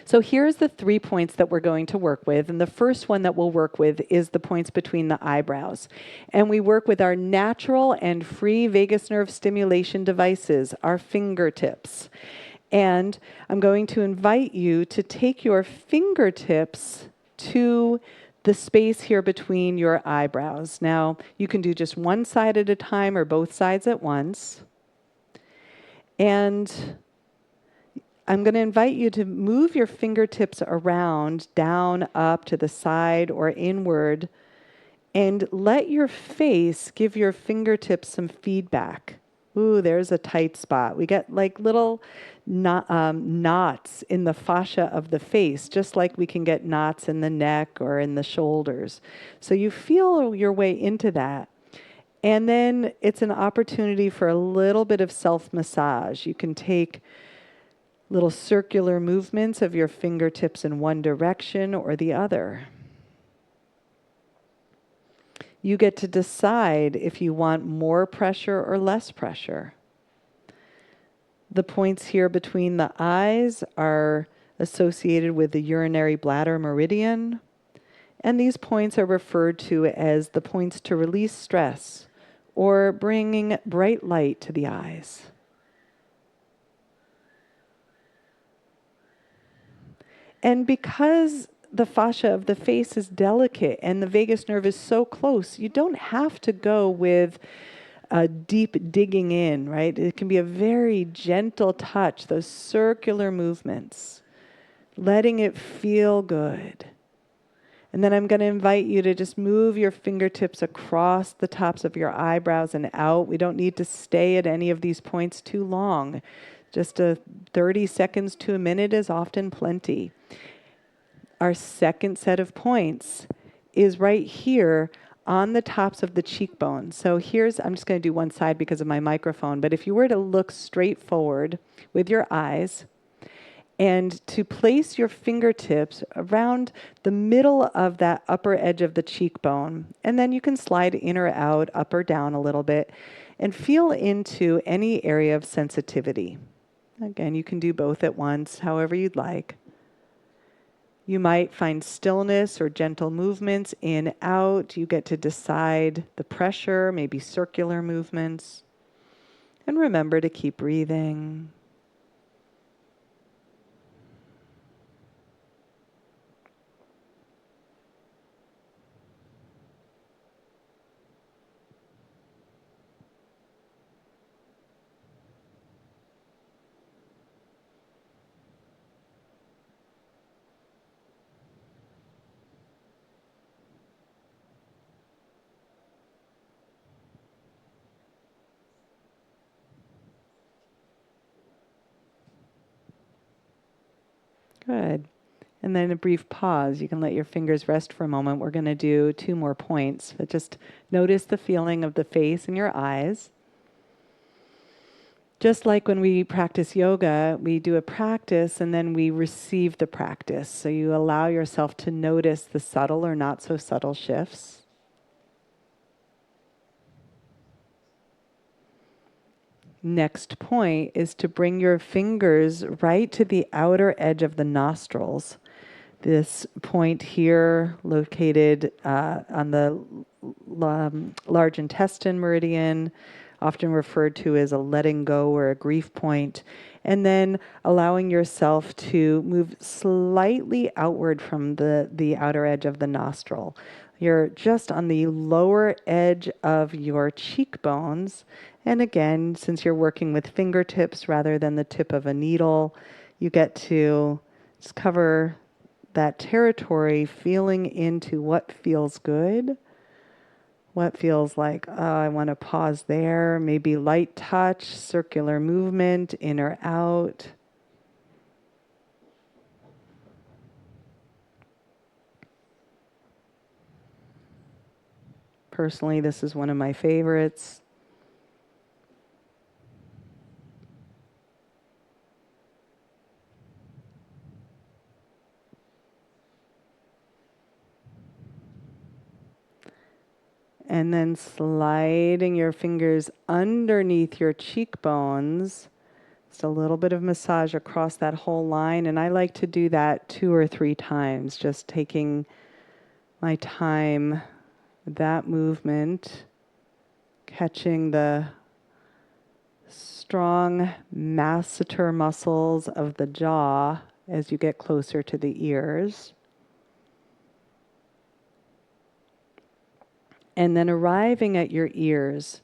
[SPEAKER 1] So here's the 3 points that we're going to work with. And the first one that we'll work with is the points between the eyebrows. And we work with our natural and free vagus nerve stimulation devices, our fingertips. And I'm going to invite you to take your fingertips to the space here between your eyebrows. Now, you can do just one side at a time or both sides at once. And I'm going to invite you to move your fingertips around, down, up, to the side, or inward, and let your face give your fingertips some feedback. Ooh, there's a tight spot. We get like little knots in the fascia of the face, just like we can get knots in the neck or in the shoulders. So you feel your way into that. And then it's an opportunity for a little bit of self-massage. You can take little circular movements of your fingertips in one direction or the other. You get to decide if you want more pressure or less pressure. The points here between the eyes are associated with the urinary bladder meridian, and these points are referred to as the points to release stress or bringing bright light to the eyes. And because the fascia of the face is delicate and the vagus nerve is so close, you don't have to go with a deep digging in, right? It can be a very gentle touch, those circular movements, letting it feel good. And then I'm going to invite you to just move your fingertips across the tops of your eyebrows and out. We don't need to stay at any of these points too long. Just 30 seconds to a minute is often plenty. Our second set of points is right here on the tops of the cheekbones. So I'm just going to do one side because of my microphone, but if you were to look straight forward with your eyes and to place your fingertips around the middle of that upper edge of the cheekbone. And then you can slide in or out, up or down a little bit, and feel into any area of sensitivity. Again, you can do both at once, however you'd like. You might find stillness or gentle movements in, out. You get to decide the pressure, maybe circular movements. And remember to keep breathing. Good. And then a brief pause. You can let your fingers rest for a moment. We're going to do 2 more points, but just notice the feeling of the face and your eyes. Just like when we practice yoga, we do a practice and then we receive the practice. So you allow yourself to notice the subtle or not so subtle shifts. Next point is to bring your fingers right to the outer edge of the nostrils. This point here, located on the large intestine meridian, often referred to as a letting go or a grief point, and then allowing yourself to move slightly outward from the outer edge of the nostril. You're just on the lower edge of your cheekbones. And again, since you're working with fingertips rather than the tip of a needle, you get to just cover that territory, feeling into what feels good, what feels like, oh, I want to pause there, maybe light touch, circular movement, in or out. Personally, this is one of my favorites. And then sliding your fingers underneath your cheekbones. Just a little bit of massage across that whole line. And I like to do that 2 or 3 times, just taking my time with that movement, catching the strong masseter muscles of the jaw as you get closer to the ears. And then arriving at your ears.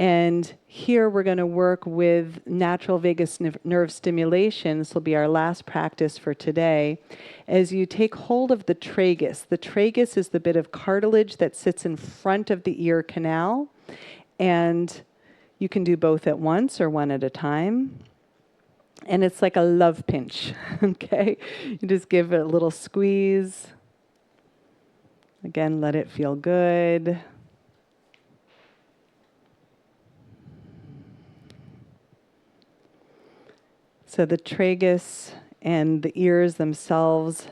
[SPEAKER 1] And here we're going to work with natural vagus nerve stimulation. This will be our last practice for today. As you take hold of the tragus. The tragus is the bit of cartilage that sits in front of the ear canal. And you can do both at once or one at a time. And it's like a love pinch, okay? You just give it a little squeeze. Again, let it feel good. So the tragus and the ears themselves,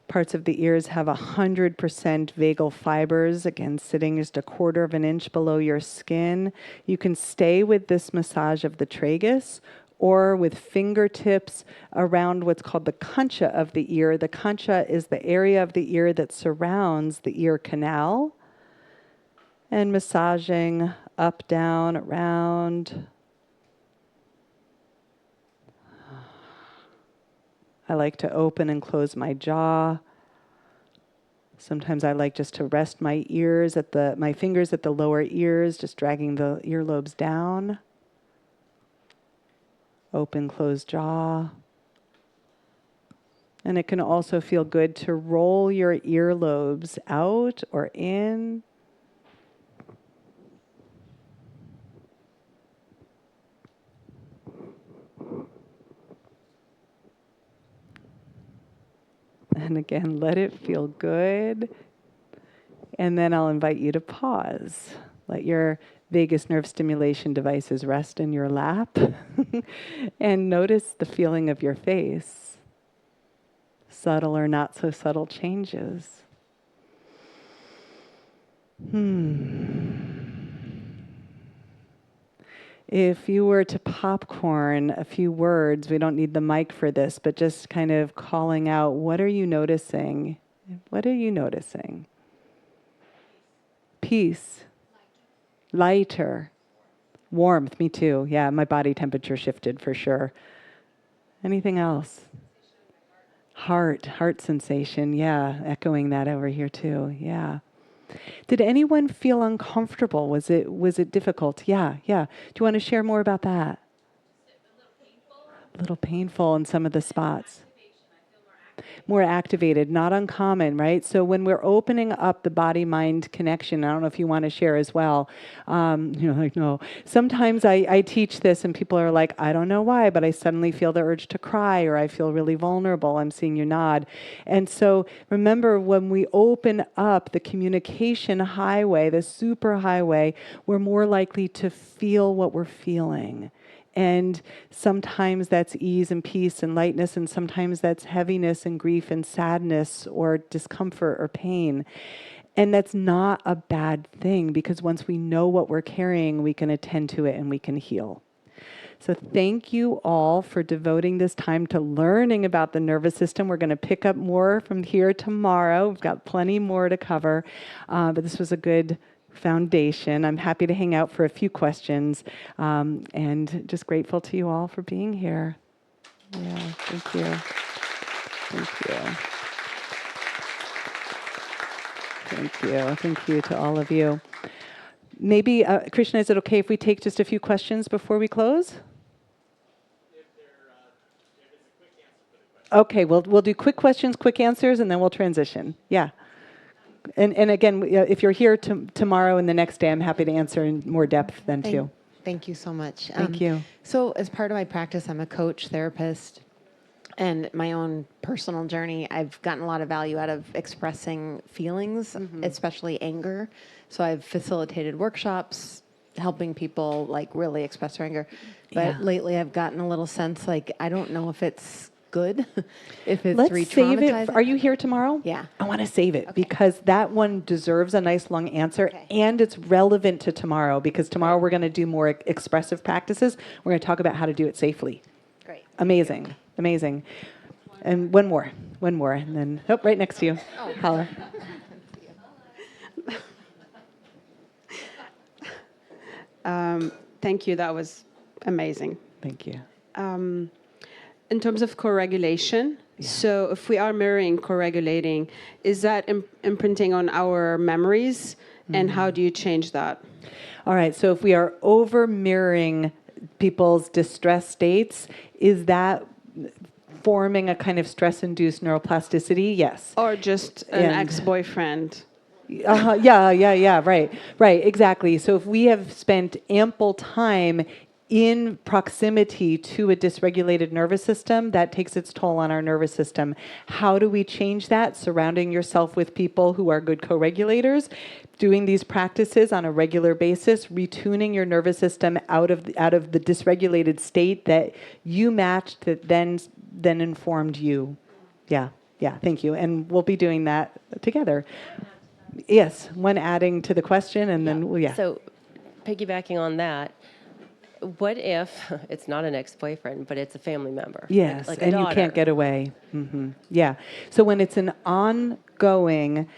[SPEAKER 1] parts of the ears have 100% vagal fibers, again, sitting just 1/4 of an inch below your skin. You can stay with this massage of the tragus or with fingertips around what's called the concha of the ear. The concha is the area of the ear that surrounds the ear canal. And massaging up, down, around. I like to open and close my jaw. Sometimes I like just to rest my ears my fingers at the lower ears, just dragging the earlobes down. Open, close jaw. And it can also feel good to roll your earlobes out or in. And again, let it feel good. And then I'll invite you to pause. Let your vagus nerve stimulation devices rest in your lap. And notice the feeling of your face. Subtle or not so subtle changes. If you were to popcorn a few words, we don't need the mic for this, but just kind of calling out, what are you noticing? What are you noticing? Peace. Lighter. Warmth, me too. Yeah, my body temperature shifted for sure. Anything else? Heart sensation. Yeah, echoing that over here too. Yeah. Did anyone feel uncomfortable? Was it difficult? Yeah. Do you want to share more about that? A little painful in some of the spots. More activated, not uncommon, right? So when we're opening up the body-mind connection, I don't know if you want to share as well. No. Sometimes I teach this and people are like, I don't know why, but I suddenly feel the urge to cry or I feel really vulnerable. I'm seeing you nod. And so remember, when we open up the communication highway, the super highway, we're more likely to feel what we're feeling. And sometimes that's ease and peace and lightness, and sometimes that's heaviness and grief and sadness or discomfort or pain. And that's not a bad thing, because once we know what we're carrying, we can attend to it and we can heal. So thank you all for devoting this time to learning about the nervous system. We're going to pick up more from here tomorrow. We've got plenty more to cover, but this was a good foundation. I'm happy to hang out for a few questions, and just grateful to you all for being here. Yeah, thank you. Thank you to all of you. Maybe, Krishna, is it okay if we take just a few questions before we close? Okay, we'll do quick questions, quick answers, and then we'll transition. Yeah. And again, if you're here tomorrow and the next day, I'm happy to answer in more depth then too.
[SPEAKER 6] Thank you so much.
[SPEAKER 1] Thank you.
[SPEAKER 6] So as part of my practice, I'm a coach, therapist, and my own personal journey, I've gotten a lot of value out of expressing feelings, especially anger. So I've facilitated workshops, helping people like really express their anger. But lately I've gotten a little sense like, I don't know if it's good, if it's
[SPEAKER 1] Let's save
[SPEAKER 6] re-traumatizing.
[SPEAKER 1] it. Are you here tomorrow?
[SPEAKER 6] Yeah.
[SPEAKER 1] I want to save it because that one deserves a nice long answer, and it's relevant to tomorrow, because tomorrow we're going to do more expressive practices. We're going to talk about how to do it safely.
[SPEAKER 6] Great.
[SPEAKER 1] Amazing. And one more, and then, right next to you. Holler.
[SPEAKER 7] Thank you. That was amazing.
[SPEAKER 1] Thank you.
[SPEAKER 7] In terms of co-regulation, so if we are mirroring, co-regulating, is that imprinting on our memories? And how do you change that?
[SPEAKER 1] All right, so if we are over mirroring people's distress states, is that forming a kind of stress-induced neuroplasticity? Yes.
[SPEAKER 7] Or just an ex-boyfriend?
[SPEAKER 1] Yeah, right, exactly. So if we have spent ample time in proximity to a dysregulated nervous system, that takes its toll on our nervous system. How do we change that? Surrounding yourself with people who are good co-regulators, doing these practices on a regular basis, retuning your nervous system out of the dysregulated state that you matched, that then informed you. Yeah, thank you. And we'll be doing that together. Yes, one adding to the question, and then,
[SPEAKER 8] So piggybacking on that, what if it's not an ex-boyfriend, but it's a family member?
[SPEAKER 1] Yes,
[SPEAKER 8] like a
[SPEAKER 1] and
[SPEAKER 8] daughter.
[SPEAKER 1] you can't get away. Yeah. So when it's an ongoing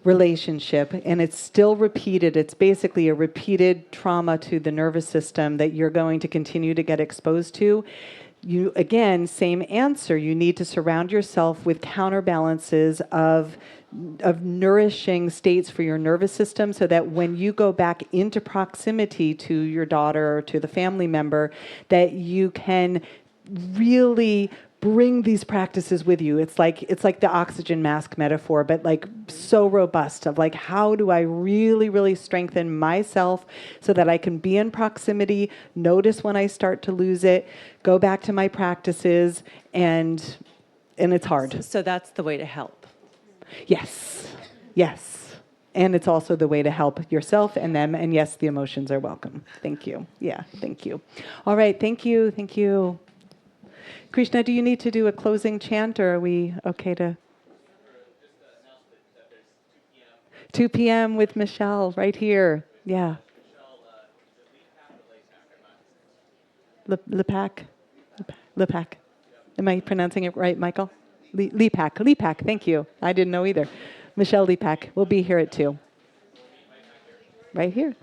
[SPEAKER 1] relationship and it's still repeated, it's basically a repeated trauma to the nervous system that you're going to continue to get exposed to. You, again, same answer. You need to surround yourself with counterbalances of nourishing states for your nervous system, so that when you go back into proximity to your daughter or to the family member, that you can really bring these practices with you. It's like the oxygen mask metaphor, but like so robust, of like, how do I really, really strengthen myself so that I can be in proximity, notice when I start to lose it, go back to my practices, and it's hard.
[SPEAKER 8] So that's the way to help.
[SPEAKER 1] Yes. And it's also the way to help yourself and them. And yes, the emotions are welcome. Thank you. Yeah, thank you. All right, thank you. Thank you. Krishna, do you need to do a closing chant, or are we okay to? 2 p.m. with Michelle right here. Yeah. Lepak. Lepak. Am I pronouncing it right, Michael? Lepak. Lepak. Thank you. I didn't know either. Michelle Lepak. We'll be here at 2. Right here.